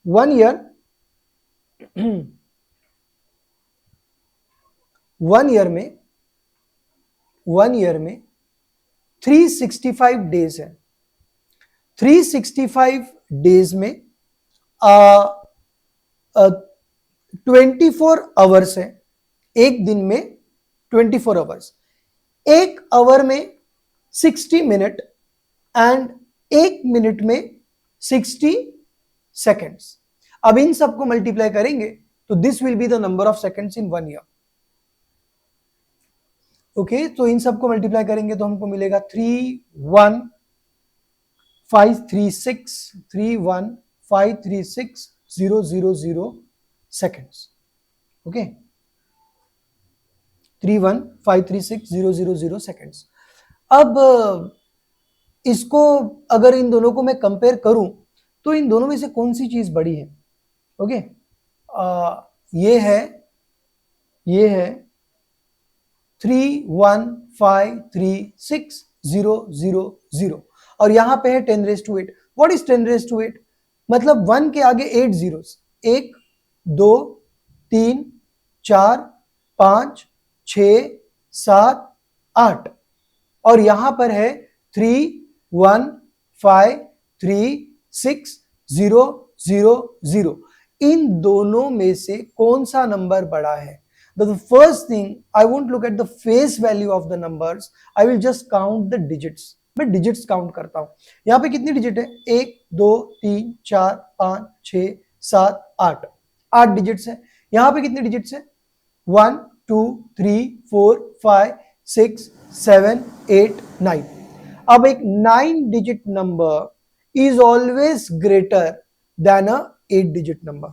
1 ईयर 1 ईयर में 365 डेज है। 365 डेज में 24 आवर्स है। एक दिन में 24 आवर्स, एक आवर में 60 मिनट एंड एक मिनट में 60 सेकेंड्स। अब इन सबको मल्टीप्लाई करेंगे तो this will be the number of seconds in 1 year. Okay, तो इन सबको मल्टीप्लाई करेंगे तो हमको मिलेगा 31536 सेकेंड्स। Okay, 31536 seconds. अब इसको अगर इन दोनों को मैं कंपेयर करूं तो इन दोनों में से कौन सी चीज बड़ी है? ओके, ये है 31536 और यहां पे है 10⁻8। What is 10⁻8? मतलब 1 के आगे 8 जीरोस, 1 2 3 4 5 6 7 8 और यहां पर है 31536 इन दोनों में से कौन सा नंबर बड़ा है? The first thing, I won't look at the face value of the numbers, I will just count the digits. मैं digits count करता हूं। यहां पे कितनी डिजिट है? 1 2 3 4 5 6 7 8 8 डिजिट्स है। यहां पे कितनी डिजिट्स है? 1 2 3 4 5 6 7 8 9। अब एक 9 digit number is always greater than a 8 digit number.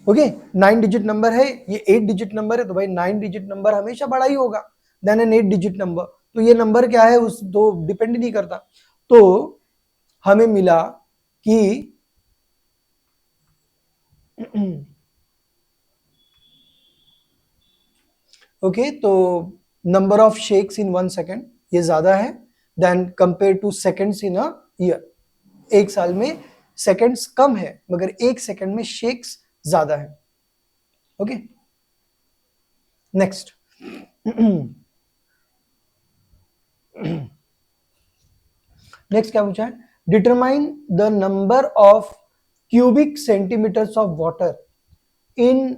Okay, 9 digit number है, ये 8 डिजिट नंबर है, तो भाई 9 डिजिट नंबर हमेशा बड़ा ही होगा देन एन 8 डिजिट नंबर। तो ये नंबर क्या है उस तो डिपेंड नहीं करता। तो हमें मिला कि ओके, तो number of shakes in 1 second ये ज्यादा है than compare to seconds in a year. एक साल में सेकेंड्स कम है मगर एक सेकेंड में शेक्स ज्यादा है। ओके, नेक्स्ट नेक्स्ट क्या पूछा है? Determine the number of cubic centimetres of water in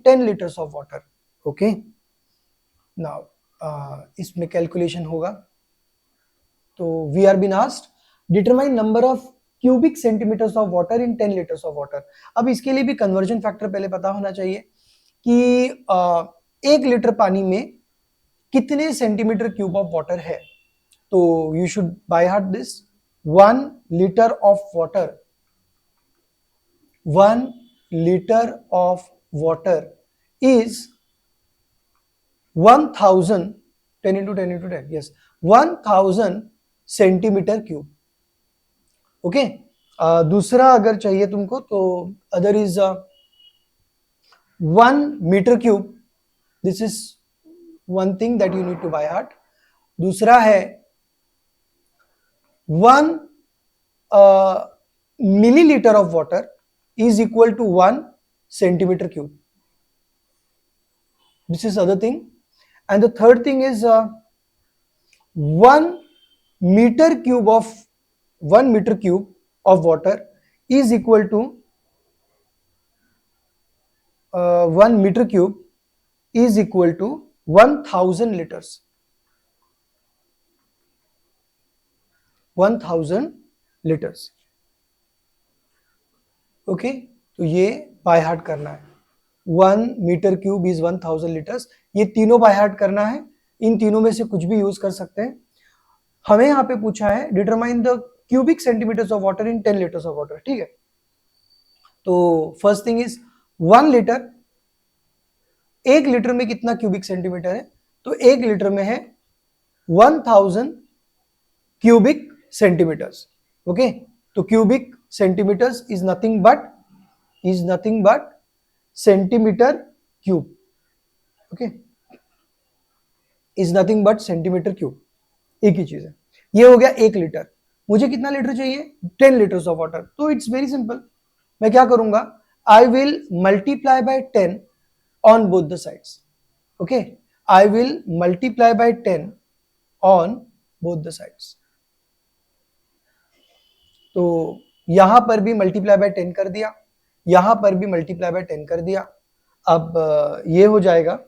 10 liters of water. Okay, now इसमें कैलकुलेशन होगा। तो we are been asked determine number of cubic centimetres of water in 10 liters of water. अब इसके लिए भी कन्वर्जन फैक्टर पहले पता होना चाहिए कि 1 लीटर पानी में कितने सेंटीमीटर क्यूब ऑफ वाटर है। तो you should by heart this. 1 litre of water, 1 litre of water is 1000 10 into 10 into 10, yes, 1000 centimetre cube. Okay, दूसरा अगर चाहिए तुमको तो other is 1 metre cube. This is one thing that you need to by heart. दूसरा है 1 millilitre of water is equal to 1 centimetre cube. This is other thing. And the third thing is 1 meter cube of 1 meter cube of water is equal to 1 meter cube is equal to 1000 liters. 1000 liters. Okay, तो ये by heart करना है. 1 metre cube is 1000 litres. ये तीनों by heart करना है. इन तीनों में से कुछ भी यूज कर सकते हैं. हमें यहाँ पे पूछा है determine the cubic centimetres of water in 10 litres of water. ठीक है, तो first thing is 1 litre. 1 litre में कितना क्यूबिक सेंटीमीटर है? तो 1 लीटर में है 1000 क्यूबिक सेंटीमीटर्स. ओके, तो cubic centimetres is nothing but centimetre cube. Okay, is nothing but centimetre cube. एक ही चीज है. ये हो गया 1 लीटर. मुझे कितना लीटर चाहिए? 10 लीटर्स ऑफ वाटर. तो इट्स वेरी सिंपल. मैं क्या करूंगा? I will multiply by 10 on both the sides. Okay, I will multiply by 10 on both the sides. तो यहां पर भी मल्टीप्लाई बाय 10 कर दिया, यहां पर भी मल्टीप्लाई बाय 10 कर दिया. अब ये हो जाएगा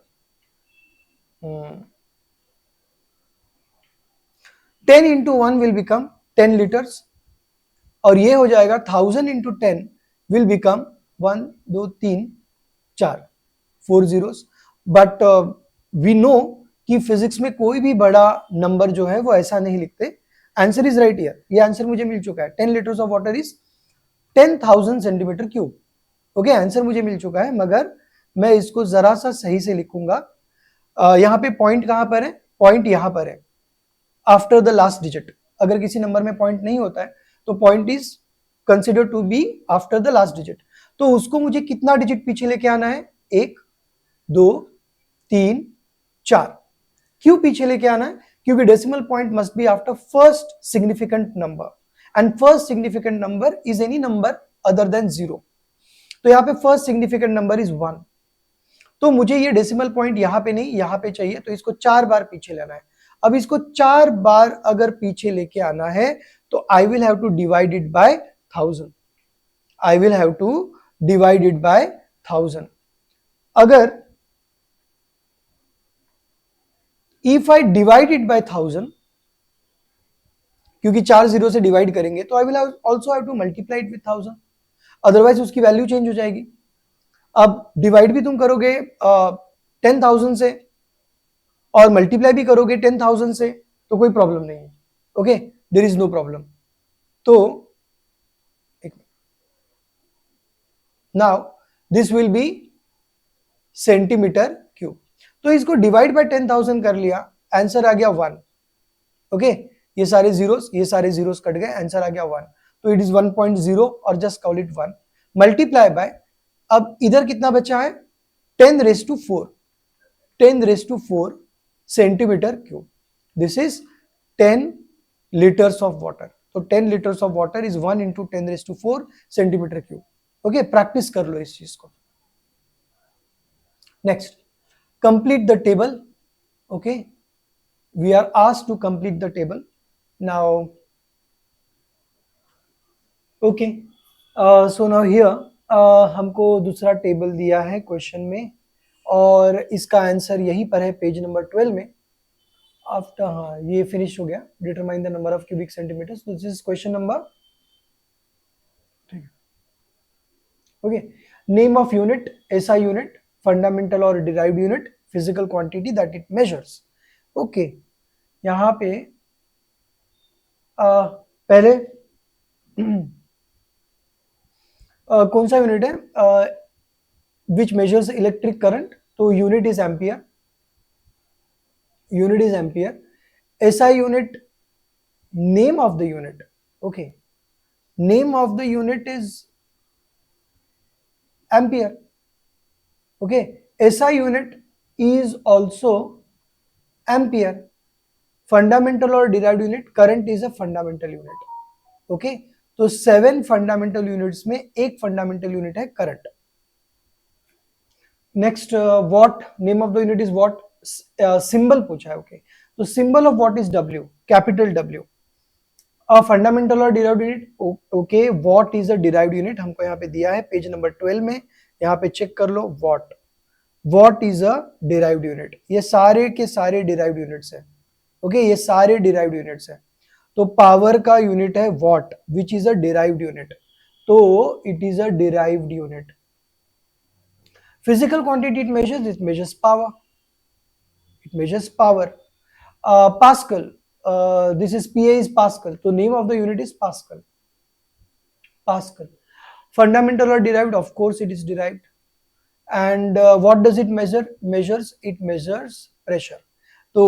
10 इंटू 1 विल बिकम 10 लीटर्स, और ये हो जाएगा 1000 into 10 will become 1 2 3 4 4 zeros. But we know कि फिजिक्स में कोई भी बड़ा नंबर जो है वो ऐसा नहीं लिखते. Answer is right here. ये आंसर मुझे मिल चुका है. 10 litres of water is 10,000 centimetre cube. Okay, answer मुझे मिल चुका है, मगर मैं इसको जरा सा सही से लिखूंगा. यहाँ पे पॉइंट कहां पर है? पॉइंट यहां पर है, आफ्टर द लास्ट डिजिट. अगर किसी नंबर में पॉइंट नहीं होता है तो point is consider to be after the last digit. तो उसको मुझे कितना डिजिट पीछे लेके आना है? 1 2 3 4. क्यों पीछे लेके आना है? क्योंकि decimal point must be after first significant number, and first significant number is any number other than 0. तो यहाँ पे फर्स्ट सिग्निफिकेंट नंबर इज 1. तो मुझे ये डेसिमल पॉइंट यहाँ पे नहीं, यहाँ पे चाहिए, तो इसको 4 बार पीछे लेना है. अब इसको 4 बार अगर पीछे लेके आना है तो I will have to divide it by 1000. I will have to divide it by 1000. अगर if I divide it by 1000, क्योंकि 4 जीरो से डिवाइड करेंगे, तो I will also have to multiply it with 1000, otherwise उसकी वैल्यू चेंज हो जाएगी. अब डिवाइड भी तुम करोगे 10,000 से और मल्टीप्लाई भी करोगे 10,000 से, तो कोई प्रॉब्लम नहीं है. Okay, there is no problem. तो now this will be centimetre cube. तो इसको डिवाइड बाय 10,000 कर लिया, आंसर आ गया 1. ओके, ये सारे जीरोस कट गए, आंसर आ गया 1. तो इट इज 1.0 और just call it 1. Multiply by, अब इधर कितना बचा है? 10 raise to 4. 10 raise to 4 centimetre cube. This is 10 litres of water. तो 10 litres of water is 1 into 10 raise to 4 centimetre cube. Okay, practice कर लो इस चीज को. Next, complete the table. Okay, we are asked to complete the table now. Okay, so now here हमको दूसरा table दिया है क्वेश्चन में, और इसका आंसर यहीं पर है पेज नंबर 12 में. आफ्टर, हाँ, ये फिनिश हो गया. Determine the number of cubic centimetres. This is question number. Okay, name of unit, SI unit, fundamental और derived unit, physical quantity that it measures. Okay, यहां पे पहले कौन सा यूनिट है? Which measures electric current. तो unit is ampere. Unit is ampere. SI unit, name of the unit. Okay, name of the unit is ampere. Okay, SI unit is also ampere. Fundamental or derived unit, current is a fundamental unit. Okay, तो 7 fundamental units में एक fundamental unit है current. Next watt, name of the unit is watt, symbol पूछा है। Okay, तो symbol of watt is W, capital W. Fundamental और derived unit, okay, watt is a derived unit, हमको यहाँ पे दिया है पेज नंबर 12 में, यहाँ पे चेक कर लो, watt, watt is a derived unit, ये सारे के सारे डिराइव्ड यूनिट्स है। ओके, ये सारे डिराइव्ड यूनिट्स है। तो पावर का यूनिट है watt, which is a derived unit, तो it is a derived unit. Physical quantity it measures power. It measures power. Pascal, this is PA is Pascal. So name of the unit is Pascal. Pascal. Fundamental or derived? Of course it is derived. And what does it measure? It measures pressure. So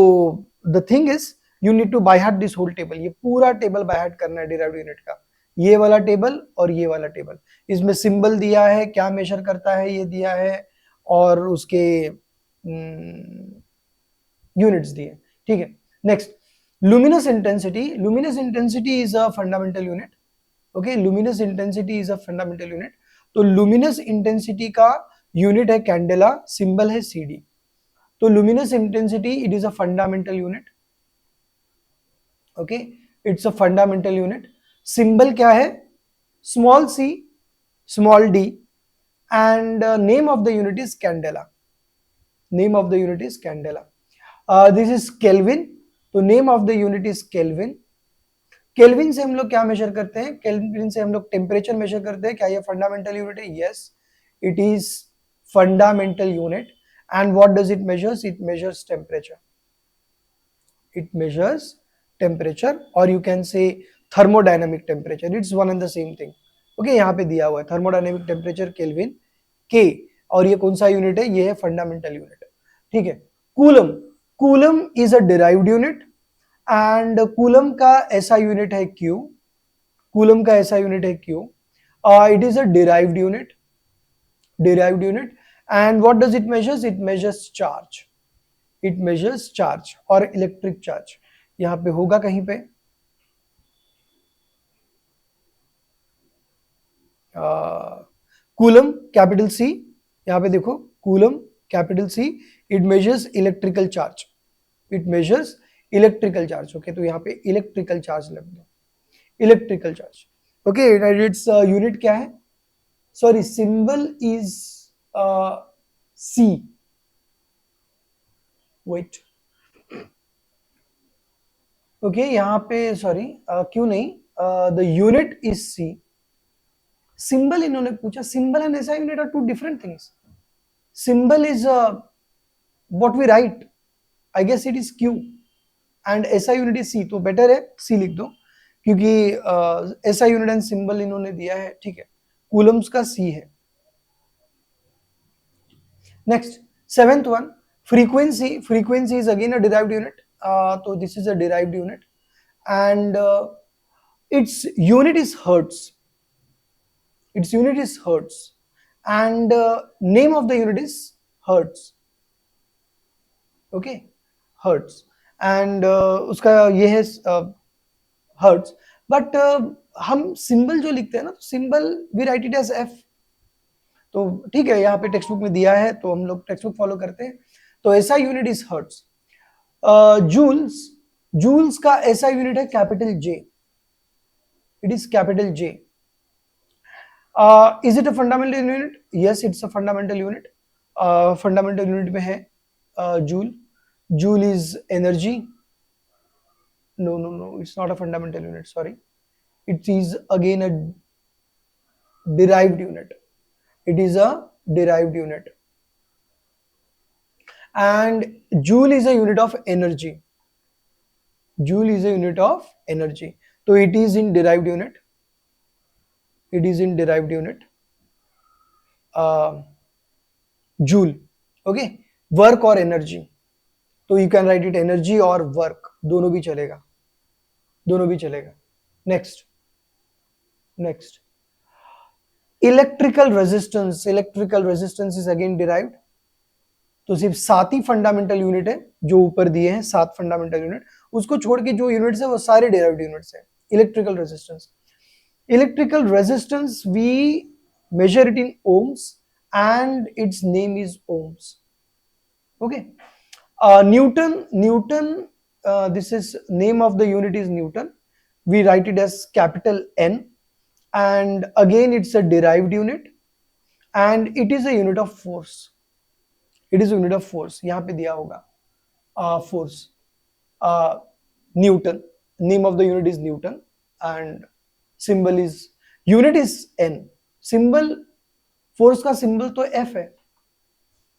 the thing is, you need to by heart this whole table. ये पूरा table by heart करना है derived unit का। ये वाला table और ये वाला टेबल, इसमें सिंबल दिया है, क्या मेजर करता है ये दिया है, और उसके यूनिट्स दिए। ठीक है, next luminous intensity. Luminous intensity is a fundamental unit. Okay, luminous intensity is a fundamental unit. तो लुमिनस इंटेंसिटी का यूनिट है कैंडेला, सिंबल है CD। तो luminous intensity it is a fundamental unit. Okay, it's a fundamental unit. Symbol क्या है? Small c, small d, and name of the unit is candela. Name of the unit is candela. This is Kelvin, तो name of the unit is Kelvin. Kelvin से हम लोग क्या major करते हैं? Kelvin से हम लोग टेम्परेचर मेजर करते हैं। क्या ये फंडामेंटल यूनिट है? Yes, it is fundamental unit. And what does it measures? It measures temperature. It measures temperature, और you can say thermodynamic temperature, it's one and the same thing. Okay, यहाँ पे दिया हुआ है थर्मोडायनामिक टेम्परेचर केल्विन के, और ये कौन सा यूनिट है? ये है फंडामेंटल यूनिट। ठीक है, coulomb, coulomb is a derived unit, and coulomb का ऐसा यूनिट है Q, कूलम का ऐसा यूनिट है Q, it is a derived unit, derived unit. And what does it measures? It measures charge, it measures charge और electric charge. यहां पे होगा कहीं पे कूलम कैपिटल C, यहां पे देखो coulomb capital C, it measures electrical charge, it measures electrical charge. Okay, तो यहाँ पे इलेक्ट्रिकल चार्ज लग दो, electrical charge. Okay, it's unit क्या है? Sorry, symbol is C, wait. Okay, यहाँ पे सॉरी, क्यों नहीं, the unit is C, symbol इन्होंने पूछा। Symbol and SI unit are two different things. Symbol is what we write, I guess it is Q, and SI unit is C, तो better है C लिख दो, क्योंकि SI unit and symbol इन्होंने दिया है। ठीक है, कूलम्स का C है। Next, seventh one, frequency. Frequency is again a derived unit, तो this is a derived unit, and its unit is hertz, its unit is hertz, and name of the unit is hertz. Okay, hertz, and उसका ये है hertz, but हम symbol जो लिखते हैं ना, तो symbol we write it as F। तो ठीक है, यहाँ पे टेक्स्ट बुक में दिया है तो हम लोग टेक्स्ट बुक फॉलो करते हैं। तो ऐसा unit is hertz. Joules, joules का ऐसा यूनिट है capital J, it is capital J। Is it a fundamental unit? Yes, it's a fundamental unit. Fundamental unit में है joule. Joule is energy. No no no, it's not a fundamental unit, sorry, it is again a derived unit, it is a derived unit, and joule is a unit of energy, joule is a unit of energy, so it is in derived unit, it is in derived unit, joule। okay, work और energy, तो you can write it energy और work, दोनों भी चलेगा, दोनों भी चलेगा। next, next, electrical resistance. Electrical resistance is again derived, तो सिर्फ 7 ही फंडामेंटल यूनिट है जो ऊपर दिए हैं, 7 फंडामेंटल यूनिट, उसको छोड़ के जो यूनिट्स है वो सारे डिराइव्ड यूनिट्स हैं। Electrical resistance, electrical resistance we measure it in ohms, and its name is ohms. Okay. Newton, this is name of the unit is Newton. We write it as capital N, and again it's a derived unit, and it is a unit of force. It is a unit of force. यहाँ पे दिया होगा force. Newton. Name of the unit is Newton, and symbol is unit is N. Symbol force का symbol तो F है,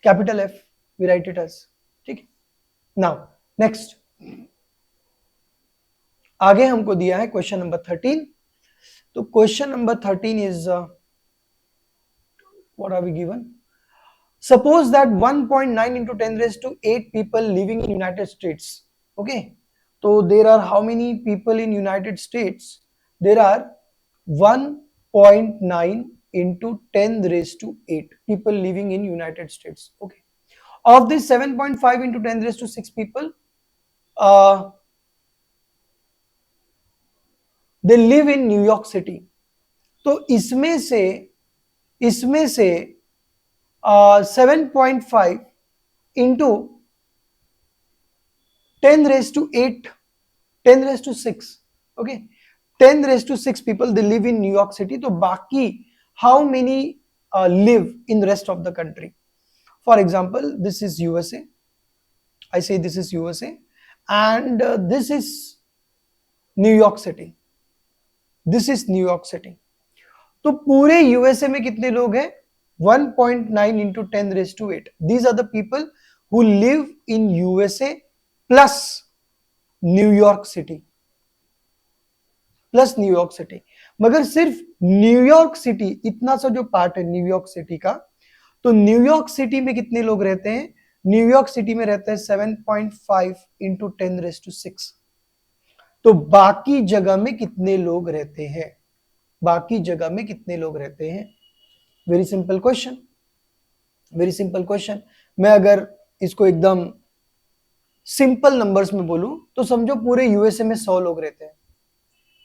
capital F. We write it as. ठीक है. Now next. आगे हमको दिया है क्वेश्चन नंबर 13. तो question number 13 is what are we given? Suppose that 1.9 into 10 raised to 8 people living in United States. Okay. So there are how many people in United States? There are 1.9 into 10 raised to 8 people living in United States. Okay. Of this 7.5 into 10 raised to 6 people, they live in New York City. तो इसमें से 7.5 into 10 raised to 8, 10 raised to 6. Okay, 10 raised to 6 people, they live in New York City. तो बाकी how many live in the rest of the country? For example, this is USA. I say this is USA, and this is New York City. This is New York City. तो पूरे USA में कितने लोग हैं? 1.9 into 10 raised to 8. These are the people who live in USA plus New York City. Plus New York city. मगर सिर्फ New York city, इतना सा जो पार्ट है न्यूयॉर्क सिटी का, तो न्यूयॉर्क सिटी में कितने लोग रहते हैं? न्यूयॉर्क सिटी में रहते हैं 7.5 into 10 raised to 6. तो बाकी जगह में कितने लोग रहते हैं? बाकी जगह में कितने लोग रहते हैं? Very simple question, very simple question. मैं अगर इसको एकदम सिंपल नंबर्स में बोलूं तो समझो पूरे यूएसए में 100 लोग रहते हैं.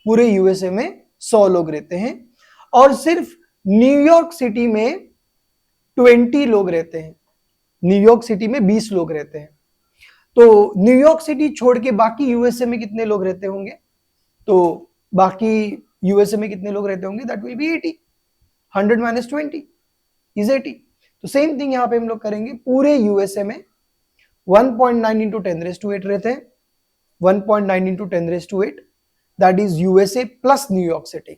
पूरे यूएसए में 100 लोग रहते हैं और सिर्फ न्यूयॉर्क सिटी में 20 लोग रहते हैं. न्यूयॉर्क सिटी में 20 लोग रहते हैं. तो न्यूयॉर्क सिटी छोड़ के बाकी यूएसए में कितने लोग रहते होंगे? तो बाकी यूएसए में कितने लोग रहते होंगे? That will be 80. 100 minus 20 is 80. तो सेम थिंग यहां पे हम लोग करेंगे. पूरे यूएसए में 1.9 into 10 raised to 8 रहते हैं. 1.9 into 10 raised to 8, that is USA plus New York city.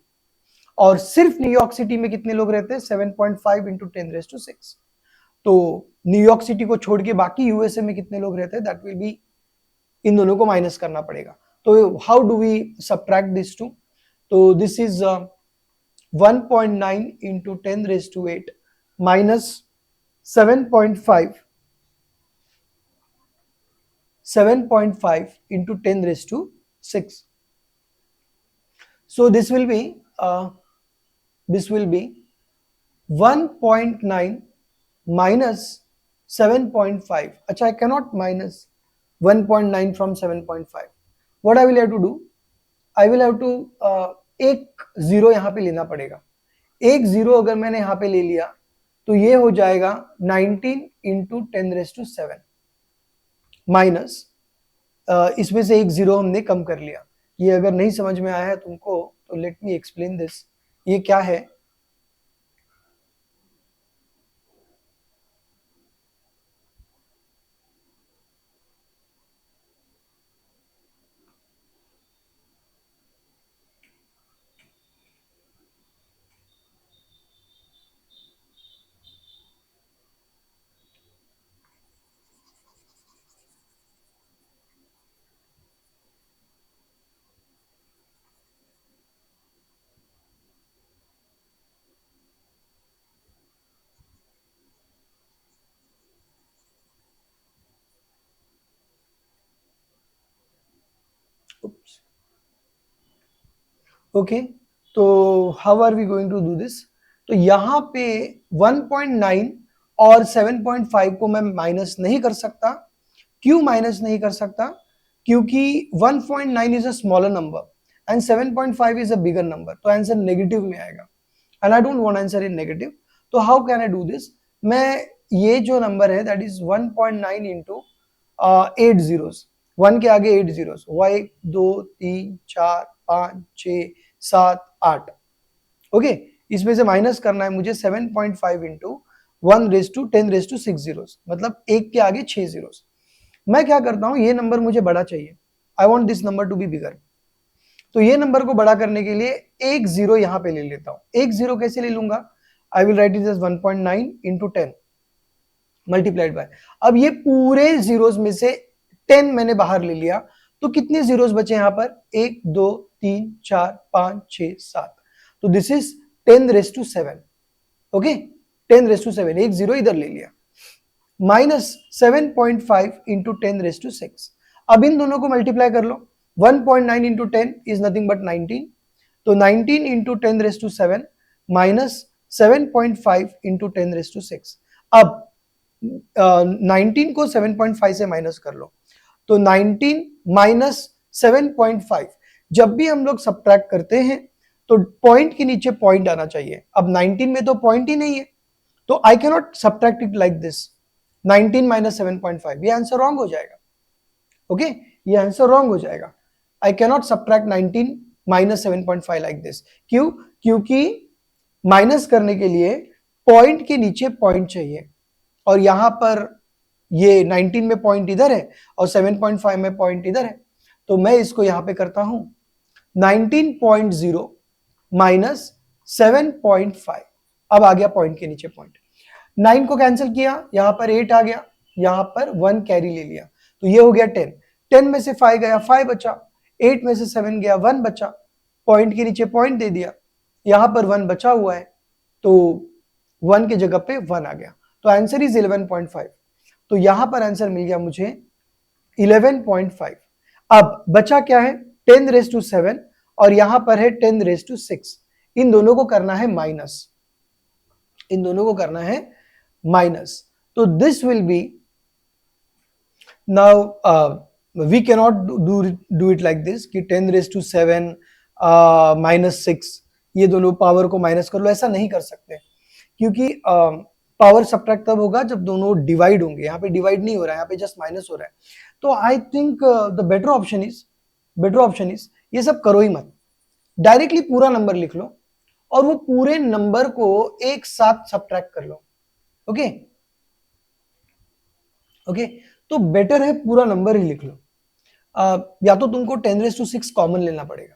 और सिर्फ न्यूयॉर्क सिटी में कितने लोग रहते हैं? 7.5 into 10 raised to 6. तो न्यूयॉर्क सिटी को छोड़ के बाकी यूएसए में कितने लोग रहते हैं? दैट विल बी, इन दोनों को माइनस करना पड़ेगा. तो how do we subtract this two? तो this is 1.9 into 10 raised to 8 minus 7.5 into 10 raised to 6. So this will be 1.9 minus 7.5. अच्छा, I cannot minus 1.9 from 7.5. What I will have to do? I will have to एक zero यहां पे लेना पड़ेगा. एक zero अगर मैंने यहां पे ले लिया तो ये हो जाएगा 19 into 10 raised to 7 माइनस, इसमें से एक जीरो हमने कम कर लिया. ये अगर नहीं समझ में आया है तुमको तो लेट मी एक्सप्लेन दिस. ये क्या है? ओके, तो how are we going to do this? तो यहां पे 1.9 और 7.5 को मैं माइनस नहीं कर सकता. क्यों माइनस नहीं कर सकता? क्योंकि 1.9 is a smaller number and 7.5 is a bigger number. तो आंसर नेगेटिव में आएगा and I don't want answer in negative. तो how can I do this? मैं ये जो नंबर है दैट इज 1.9 इंटू 8 जीरोस, 1 के आगे 8 जीरोस, 1 2 3 4 5 6 7 8, ओके। इसमें से माइनस करना है मुझे 7.5 इंटू 1 रेज टू 6 जीरोस, मतलब 1 के आगे 6 जीरोस। मैं क्या करता हूं, ये नंबर मुझे बड़ा चाहिए, I want this number to be bigger. तो ये नंबर को बड़ा करने के लिए एक जीरो यहां पे ले लेता हूं। एक जीरो कैसे ले लूंगा, I will write it as 1.9 into 10 multiplied by, अब ये पूरे जीरोस में से 10 मैंने बाहर ले लिया, तो कितने जीरोस बचे यहां पर, 1 2 3 4 5 6 7, तो this is 10 raise to 7, okay. 10 raise to 7, एक जीरो इधर ले लिया, माइनस 7.5 इंटू 10 रेज टू 6। अब इन दोनों को मल्टीप्लाई कर लो, 1.9 इंटू 10 इज नथिंग बट 19, तो 19 into 10 raise to 7 minus 7.5 into 10 raise to 6। अब 19 को 7.5 से माइनस कर लो, तो 19 माइनस 7.5, जब भी हम लोग सब्ट्रैक्ट करते हैं तो पॉइंट के नीचे पॉइंट आना चाहिए। अब 19 में तो पॉइंट ही नहीं है, तो I can not subtract it like this, 19 minus 7.5, ये आंसर रॉन्ग हो जाएगा, ओके ये आंसर रॉन्ग हो जाएगा। I can not subtract 19 minus 7.5 like this, क्यों, क्योंकि माइनस करने के लिए पॉइंट के नीचे पॉइंट चाहिए, और यहां पर ये 19 में पॉइंट इधर है और 7.5 में पॉइंट इधर है, तो मैं इसको यहां पे करता हूं 19.0 माइनस 7.5, अब आ गया पॉइंट के नीचे पॉइंट, 9 को कैंसिल किया, यहां पर 8 आ गया, यहां पर 1 कैरी ले लिया, तो ये हो गया 10, 10 में से 5 गया 5 बचा, 8 में से 7 गया 1 बचा, पॉइंट के नीचे पॉइंट दे दिया, यहां पर 1 बचा हुआ है, तो 1 की जगह पे 1 आ गया, तो आंसर इज 11.5, तो यहां पर आंसर मिल गया मुझे 11.5। अब बचा क्या है, 10 रेज टू 7 और यहां पर है 10 रेज टू 6, इन दोनों को करना है माइनस, इन दोनों को करना है माइनस, तो this will be, now we can not do it like this कि 10 रेज टू 7 माइनस 6, ये दोनों पावर को माइनस कर लो, ऐसा नहीं कर सकते, क्योंकि पावर सब्ट्रैक्ट तब होगा जब दोनों डिवाइड होंगे, यहाँ पे डिवाइड नहीं हो रहा है, यहाँ पे जस्ट माइनस हो रहा है, तो I think the better option is ये सब करो ही मत, डायरेक्टली पूरा नंबर लिख लो और वो पूरे नंबर को एक साथ सब्ट्रैक्ट कर लो, ओके ओके, तो बेटर है पूरा नंबर ही लिख लो, या तो तुमको 10 रेज टू 6 कॉमन लेना पड़ेगा,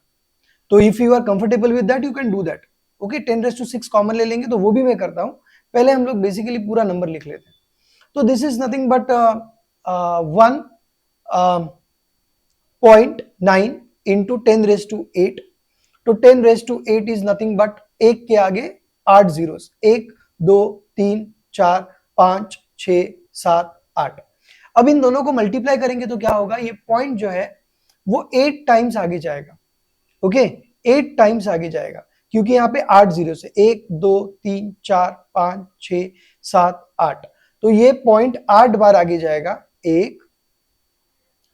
तो if you are comfortable with that you can do that, okay 10 raise to 6 common ले लेंगे, तो वो भी मैं करता हूं, पहले हम लोग बेसिकली पूरा नंबर लिख लेते हैं, तो this is nothing but 1.9 into 10 raise to 8, तो 10 raise to 8 is nothing but एक के आगे 8 जीरोस, 1 2 3 4 5 6 7 8, अब इन दोनों को मल्टीप्लाई करेंगे तो क्या होगा, ये पॉइंट जो है वो 8 टाइम्स आगे जाएगा, ओके 8 टाइम्स आगे जाएगा, क्योंकि यहाँ पे 8 जीरो से 1 2 3 4 5 6 7 8, तो ये पॉइंट 8 बार आगे जाएगा, 1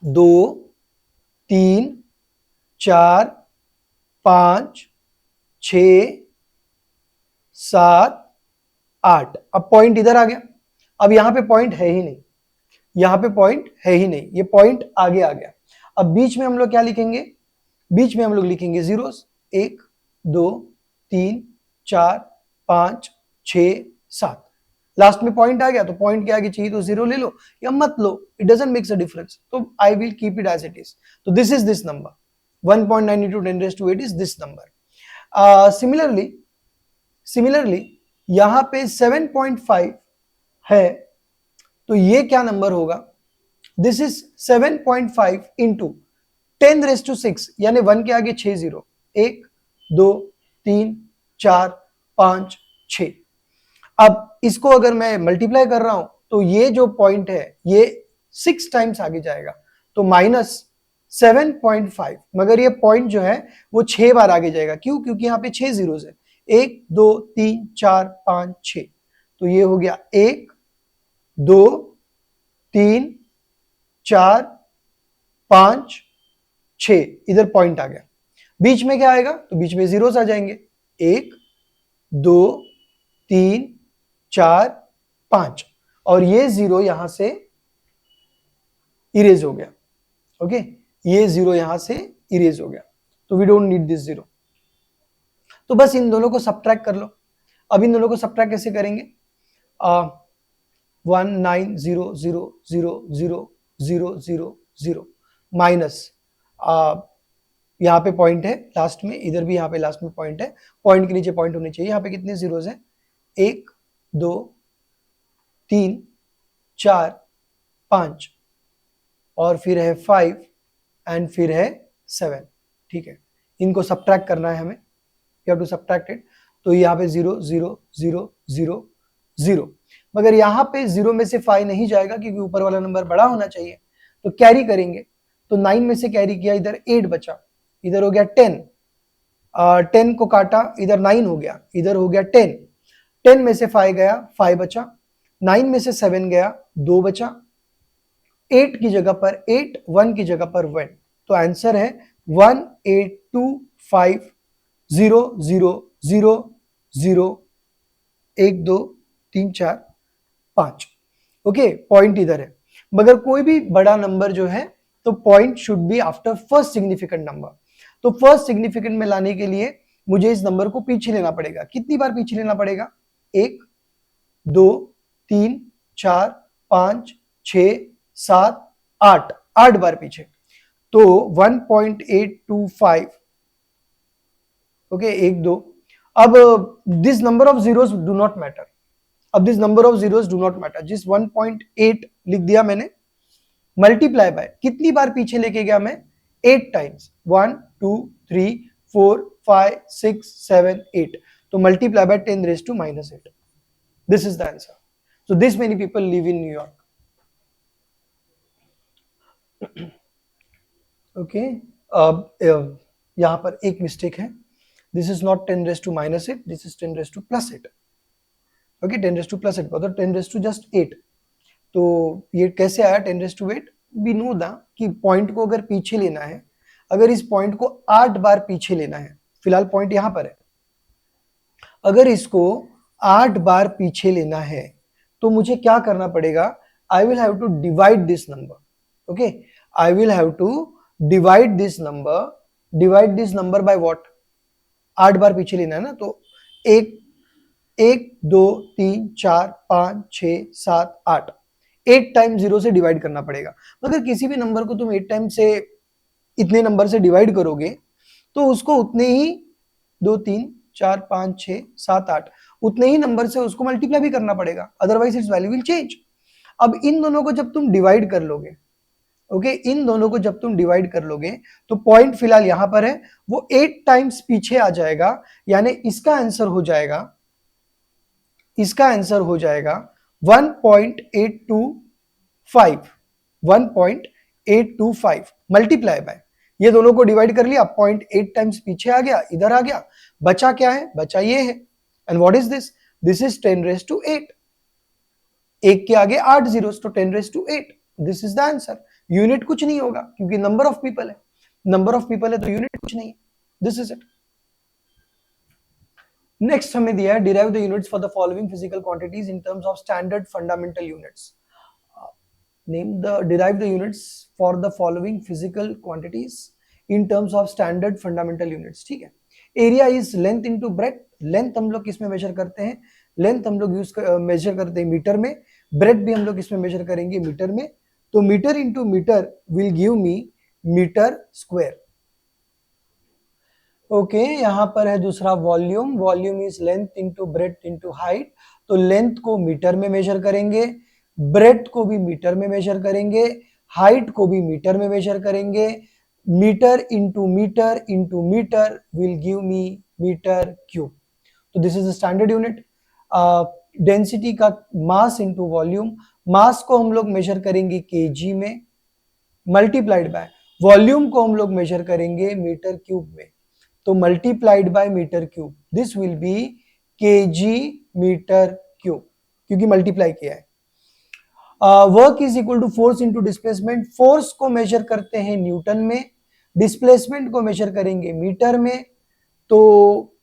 2 3 4 5 6 7 8, अब पॉइंट इधर आ गया, अब यहां पे पॉइंट है ही नहीं, यहां पे पॉइंट है ही नहीं, ये पॉइंट आगे आ गया, अब बीच में हम लोग क्या लिखेंगे, बीच में हम लोग लिखेंगे जीरोस, 1 2 3 4 5 6 7, लास्ट में पॉइंट आ गया, तो पॉइंट के आगे चाहिए तो जीरो ले लो या मत लो, it doesn't makes a difference, तो I will keep it as it is, तो this is this number 1.9 into 10 raise to 8 is this number. Similarly यहां पे 7.5 है, तो ये क्या नंबर होगा, this is 7.5 into 10 raise to 6, यानी 1 के आगे 6 जीरो, 1 2 3 4 5 6, अब इसको अगर मैं मल्टीप्लाई कर रहा हूं तो ये जो पॉइंट है ये 6 टाइम्स आगे जाएगा, तो माइनस 7.5, मगर ये पॉइंट जो है वो 6 बार आगे जाएगा, क्यों, क्योंकि यहाँ पे 6 जीरोस है, 1 2 3 4 5 6, तो ये हो गया 1 2 3 4 5 6, इधर पॉइंट आ गया, बीच में क्या आएगा, तो बीच में जीरोस आ जाएंगे, 1 2 3 4 5 और ये 0 यहां से इरेज हो गया। ओके, ये 0 यहां से इरेज हो गया, तो वी डोंट नीड दिस 0। तो बस इन दोनों को सब्ट्रैक्ट कर लो। अब इन दोनों को सब्ट्रैक्ट कैसे करेंगे? 1 9 0 0 0 0 0 0 0 माइनस यहाँ पे पॉइंट है लास्ट में, इधर भी यहाँ पे लास्ट में पॉइंट है, पॉइंट के नीचे पॉइंट होने चाहिए। यहाँ पे कितने जीरोज हैं? 1 2 3 4 5 और फिर है 5 एंड फिर है 7। ठीक है, इनको सब्ट्रैक्ट करना है हमें, you have to subtract it. तो यहाँ पे 0 0 0 0 0, मगर यहाँ पे 0 में से 5 नहीं जाएगा क्योंकि ऊपर वाला नंबर बड़ा होना चाहिए, तो कैरी करेंगे। तो 9 में से कैरी किया, इधर 8 बचा, इधर हो गया 10, 10 को काटा, इधर 9 हो गया, इधर हो गया 10, 10 में से 5 गया, 5 बचा, 9 में से 7 गया, 2 बचा, 8 की जगह पर 8, 1 की जगह पर 1, तो आंसर है 1 8 2 5 0 0 0 0 1 2 3 4 5। ओके, पॉइंट इधर है, मगर कोई भी बड़ा नंबर जो है तो point should be after first significant number. तो फर्स्ट सिग्निफिकेंट में लाने के लिए मुझे इस नंबर को पीछे लेना पड़ेगा। कितनी बार पीछे लेना पड़ेगा? 1 2 3 4 5 6 7 8, 8 बार पीछे, तो 1.825। ओके, 1 2। अब this number of zeros do not matter, अब this number of zeros do not matter. जिस 1.8 लिख दिया मैंने, मल्टीप्लाई बाय कितनी बार पीछे लेके गया मैं? 8 टाइम्स, 1 2 3 4 5 6 7 8, तो multiply by 10 raised to -8। This is the answer. So this many people live in New York. Okay, अब यहां पर एक मिस्टेक है, this is not 10 raised to -8, this is 10 raised to +8। Okay, 10 raised to +8 मतलब 10 raised to just 8। तो ये कैसे आया 10 raised to 8? वी नो दा कि पॉइंट को अगर पीछे लेना है, अगर इस पॉइंट को 8 बार पीछे लेना है, फिलहाल पॉइंट यहां पर है, अगर इसको 8 बार पीछे लेना है तो मुझे क्या करना पड़ेगा? I will have to divide this number. Okay, I will have to divide this number by what? 8 बार पीछे लेना है ना, तो 1 2 3 4 5 6 7 8, 8 टाइम्स 0 से डिवाइड करना पड़ेगा। मगर किसी भी नंबर को तुम 8 टाइम्स से इतने नंबर से डिवाइड करोगे तो उसको उतने ही 2 3 4 5 6 7 8 उतने ही नंबर से उसको मल्टीप्लाई भी करना पड़ेगा, otherwise it's value will change. अब इन दोनों को जब तुम डिवाइड कर लोगे, ओके, इन दोनों को जब तुम डिवाइड कर लोगे तो पॉइंट फिलहाल यहां पर है, वो 8 टाइम्स पीछे आ जाएगा, यानी इसका आंसर हो जाएगा 1.825 मल्टीप्लाई बाय, ये दोनों को डिवाइड कर लिया, 0.8 टाइम्स पीछे आ गया, इधर आ गया, बचा क्या है? बचा ये है। And what is this? This is 10 raised to 8, 1 के आगे 8 जीरोस, तो 10 raised to 8। This is the answer. Unit कुछ नहीं होगा क्योंकि नंबर ऑफ पीपल है, नंबर ऑफ पीपल है तो यूनिट कुछ नहीं है। This is it. नेक्स्ट हमें दिया है derive the units for the following physical quantities in terms of standard fundamental units. derive the units for the following physical quantities in terms of standard fundamental units। ठीक है, area is length into breath. Length हम लोग किसमें major करते हैं? Length हम लोग major करते हैं मीटर में, ब्रेथ भी हम लोग इसमें मेजर करेंगे मीटर में, तो metre into metre will give me metre square. Okay, यहां पर है दूसरा volume. Volume is length into breadth into height, तो लेंथ को मीटर में मेजर करेंगे, ब्रेथ को भी मीटर में मेजर करेंगे, हाइट को भी मीटर में मेजर करेंगे। Metre into metre will give me metre cube. तो this is the standard unit. Density का मास इनटू वॉल्यूम, मास को हम लोग मेजर करेंगे केजी में, मल्टीप्लाइड बाय वॉल्यूम को हम लोग मेजर करेंगे मीटर क्यूब में, तो multiplied by metre cube, this will be KG metre cube, क्योंकि मल्टीप्लाई किया है। Work is equal to force into displacement. Force को मेजर करते हैं न्यूटन में, डिस्प्लेसमेंट को मेजर करेंगे मीटर में, तो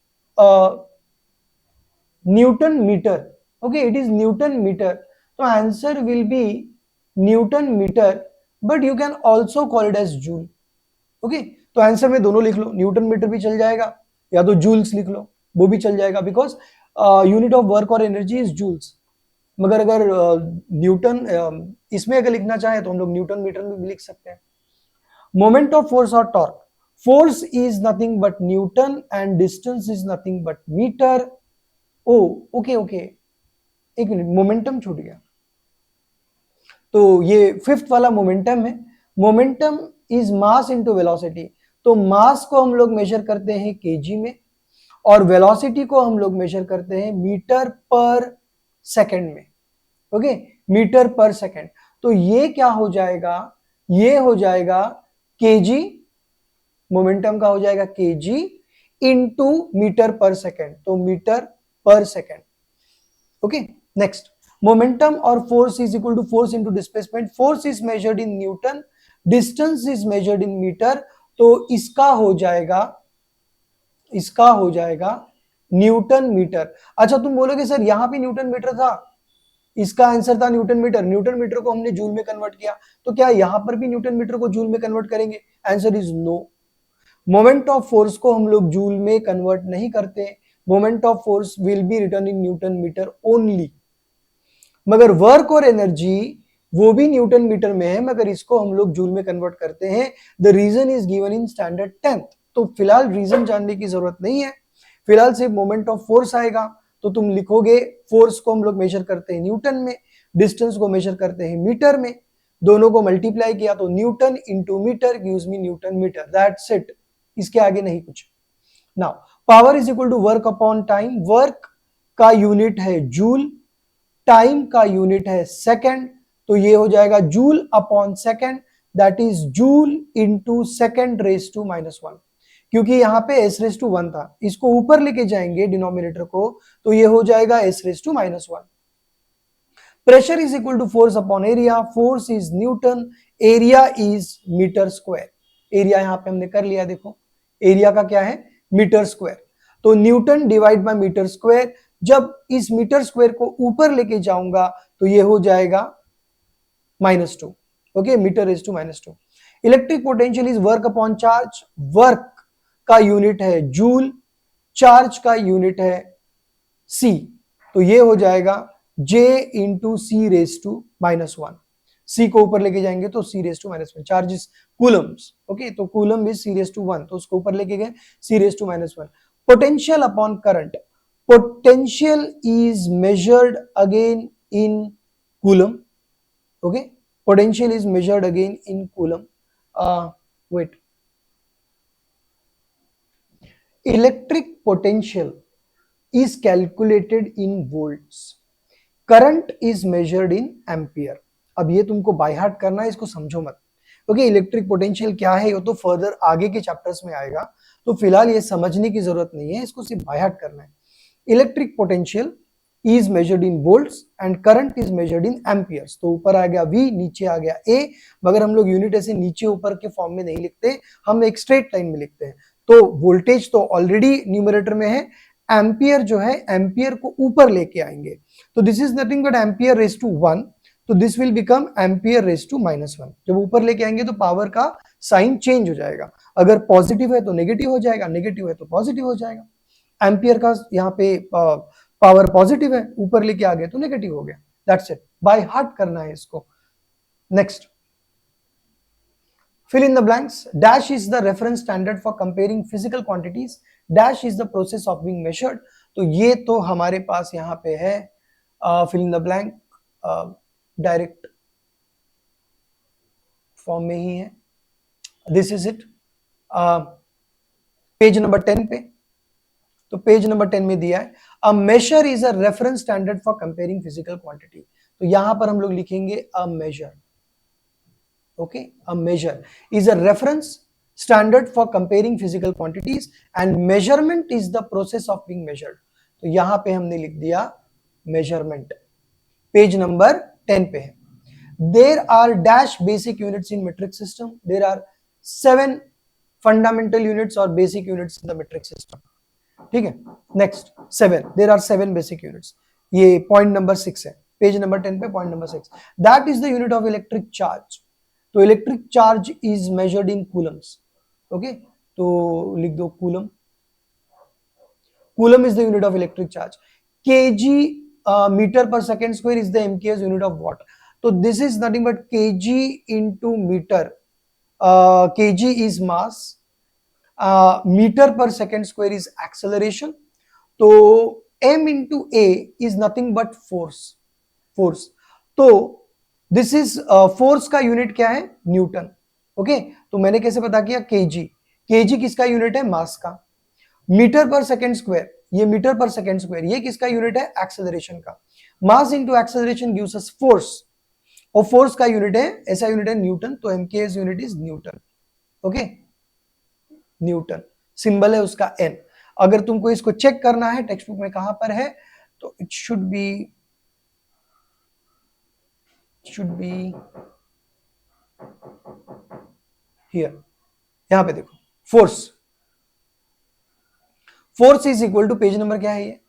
Newton metre okay, it is Newton metre, तो answer will be Newton metre, but you can also call it as joule. Okay, तो आंसर में दोनों लिख लो, न्यूटन मीटर भी चल जाएगा या तो जूल्स लिख लो, वो भी चल जाएगा, बिकॉज यूनिट ऑफ वर्क और एनर्जी इज जूल्स। मगर अगर न्यूटन इसमें अगर लिखना चाहे तो हम लोग न्यूटन मीटर में भी लिख सकते हैं। मोमेंट ऑफ फोर्स और torque, force is nothing but newton and distance is nothing but metre. Oh okay okay, एक मिनट, मोमेंटम छूट गया, तो ये फिफ्थ वाला मोमेंटम है। Momentum is mass into velocity, तो मास को हम लोग मेजर करते हैं केजी में और वेलोसिटी को हम लोग मेजर करते हैं मीटर पर सेकंड में। ओके, मीटर पर सेकंड, तो ये क्या हो जाएगा, ये हो जाएगा केजी, मोमेंटम का हो जाएगा केजी इनटू मीटर पर सेकंड, तो मीटर पर सेकंड। ओके, नेक्स्ट, मोमेंटम और force is equal to force into displacement, force is measured in newton, distance is measured in metre, तो इसका हो जाएगा न्यूटन मीटर। अच्छा, तुम बोलोगे सर यहां पे न्यूटन मीटर था, इसका आंसर था न्यूटन मीटर, न्यूटन मीटर को हमने जूल में कन्वर्ट किया, तो क्या यहां पर भी न्यूटन मीटर को जूल में कन्वर्ट करेंगे? Answer is no. Moment of force को हम लोग जूल में कन्वर्ट नहीं करते, moment of force will be written in newton metre only. मगर वर्क और एनर्जी वो भी न्यूटन मीटर में है, मगर इसको हम लोग जूल में कन्वर्ट करते हैं। The reason is given in standard 10th, तो फिलहाल रीजन जानने की जरूरत नहीं है, फिलहाल सिर्फ मोमेंट ऑफ फोर्स आएगा, तो तुम लिखोगे फोर्स को हम लोग मेजर करते हैं न्यूटन में, डिस्टेंस को मेजर करते हैं मीटर में, दोनों को मल्टीप्लाई किया तो newton into metre gives me newton metre, that's it, इसके आगे नहीं कुछ। Now power is equal to work upon time, work का यूनिट है जूल, टाइम का यूनिट है सेकंड, तो ये हो जाएगा joule upon second, that is joule into second raise to -1, क्योंकि यहां पे s रेस टू 1 था, इसको ऊपर लेके जाएंगे डिनोमिनेटर को, तो ये हो जाएगा s raise to -1। Pressure is equal to force upon area, force is newton, area is metre square, area यहां पे हमने कर लिया, देखो एरिया का क्या है, मीटर स्क्वायर, तो newton divide by metre square, जब इस मीटर स्क्वायर को ऊपर लेके जाऊंगा तो ये हो जाएगा -2, okay, metre raise to -2। Electric potential is work upon charge, work का यूनिट है जूल, चार्ज का यूनिट है C, तो ये हो जाएगा J into C raise to -1, C को ऊपर लेके जाएंगे तो C raise to -1, charge is coulombs, okay, तो coulomb is C raise to 1, तो उसको ऊपर लेके गए C raise to -1। Potential upon current, potential is measured again in coulomb, okay, potential is measured again in coulomb, wait, electric potential is calculated in volts, current is measured in ampere। अब ये तुमको by heart करना है, इसको समझो मत, okay, electric potential क्या है ये तो फर्दर आगे के चैप्टर्स में आएगा, तो फिलहाल ये समझने की जरूरत नहीं है, इसको सिर्फ बाय हार्ट करना है। Electric potential is measured in volts and current is measured in amperes, तो ऊपर आ गया V, नीचे आ गया A, मगर हम लोग यूनिट ऐसे नीचे ऊपर के फॉर्म में नहीं लिखते, हम एक स्ट्रेट लाइन में लिखते हैं, तो वोल्टेज तो ऑलरेडी न्यूमरेटर में है, एम्पियर जो है एम्पियर को ऊपर लेके आएंगे, तो this is nothing but ampere raise to 1, तो this will become ampere raise to -1, जब ऊपर लेके आएंगे तो पावर का साइन चेंज हो जाएगा, अगर पॉजिटिव है तो नेगेटिव हो जाएगा, नेगेटिव है तो पॉजिटिव हो जाएगा, एम्पियर का यहाँ पे पावर पॉजिटिव है, ऊपर लेके आ गए तो नेगेटिव हो गया, दैट्स इट, बाय हार्ट करना है इसको। Next, fill in the blanks, dash is the reference standard for comparing physical quantities, dash is the process of being measured, तो ये तो हमारे पास यहाँ पे है, fill in the blank direct form में ही है, this is it, page number 10 पे, तो पेज नंबर 10 में दिया है, a measure is a reference standard for comparing physical quantity, तो यहां पर हम लोग लिखेंगे a measure, okay, a measure is a reference standard for comparing physical quantities and measurement is the process of being measured, तो यहां पे हमने लिख दिया मेजरमेंट, पेज नंबर 10 पे है। There are dash basic units in metric system, there are 7 fundamental units और basic units in the metric system, ठीक है, next 7, there are 7 basic units, ये पॉइंट नंबर 6 है, पेज नंबर 10 पे point number 6, that is the unit of electric charge. तो electric charge is measured in coulombs. Okay, तो लिख दो coulomb. Coulomb is the unit of electric charge. KG metre per second square is the MKS unit of watt. तो this is nothing but KG into metre. KG is mass, metre per second square is acceleration, तो m into a is nothing but force. Force, तो this is force का unit क्या है, Newton. Okay, तो मैंने कैसे पता किया, केजी। केजी किसका यूनिट है, मास का। मीटर पर सेकेंड स्क्वायर, ये मीटर पर सेकेंड स्क्वायर, ये किसका यूनिट है, एक्सेलरेशन का। Mass into acceleration gives us force, और फोर्स का यूनिट है, ऐसा यूनिट है न्यूटन, तो MKS unit is Newton. Okay, Newton, symbol है उसका एन। अगर तुमको इसको चेक करना है टेक्स्ट बुक में कहां पर है, तो इट शुड बी हियर, यहां पे देखो, force. Force is equal to, page number क्या है ये,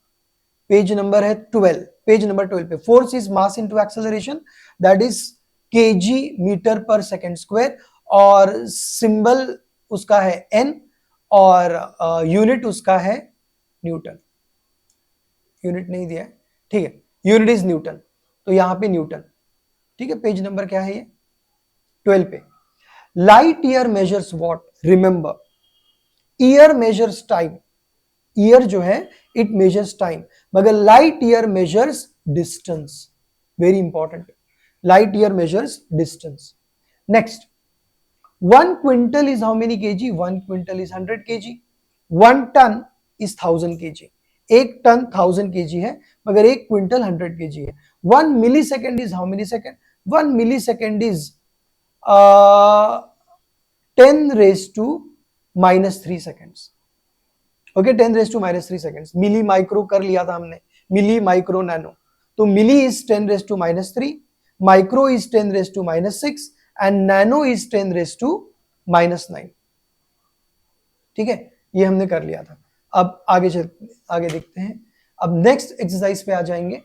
पेज नंबर है 12, पेज नंबर 12 पे, force is mass into acceleration, that is KG metre per second square, और सिंबल उसका है एन, और यूनिट उसका है न्यूटन। यूनिट नहीं दिया है, ठीक है, यूनिट इज न्यूटन, तो यहां पे न्यूटन। ठीक है, पेज नंबर क्या है ये, 12 पे। Light year measures what, remember, year measures time. Year जो है इट मेजर्स टाइम, मगर light year measures distance. Very important, light year measures distance. Next, 1 quintal is how many KG, 1 quintal is 100 KG, 1 ton is 1000 KG. एक ton 1000 KG है, मगर एक quintal 100 KG है। 1 millisecond is how many second, 1 millisecond is 10 raise to -3 seconds. Okay, 10 raise to -3 seconds. Milli micro कर लिया था हमने, milli micro nano, तो milli is 10 raise to -3, micro is 10 raise to -6, and nano is 10 raise to -9। ठीक है, ये हमने कर लिया था। अब आगे देखते हैं। अब नेक्स्ट एक्सरसाइज पे आ जाएंगे।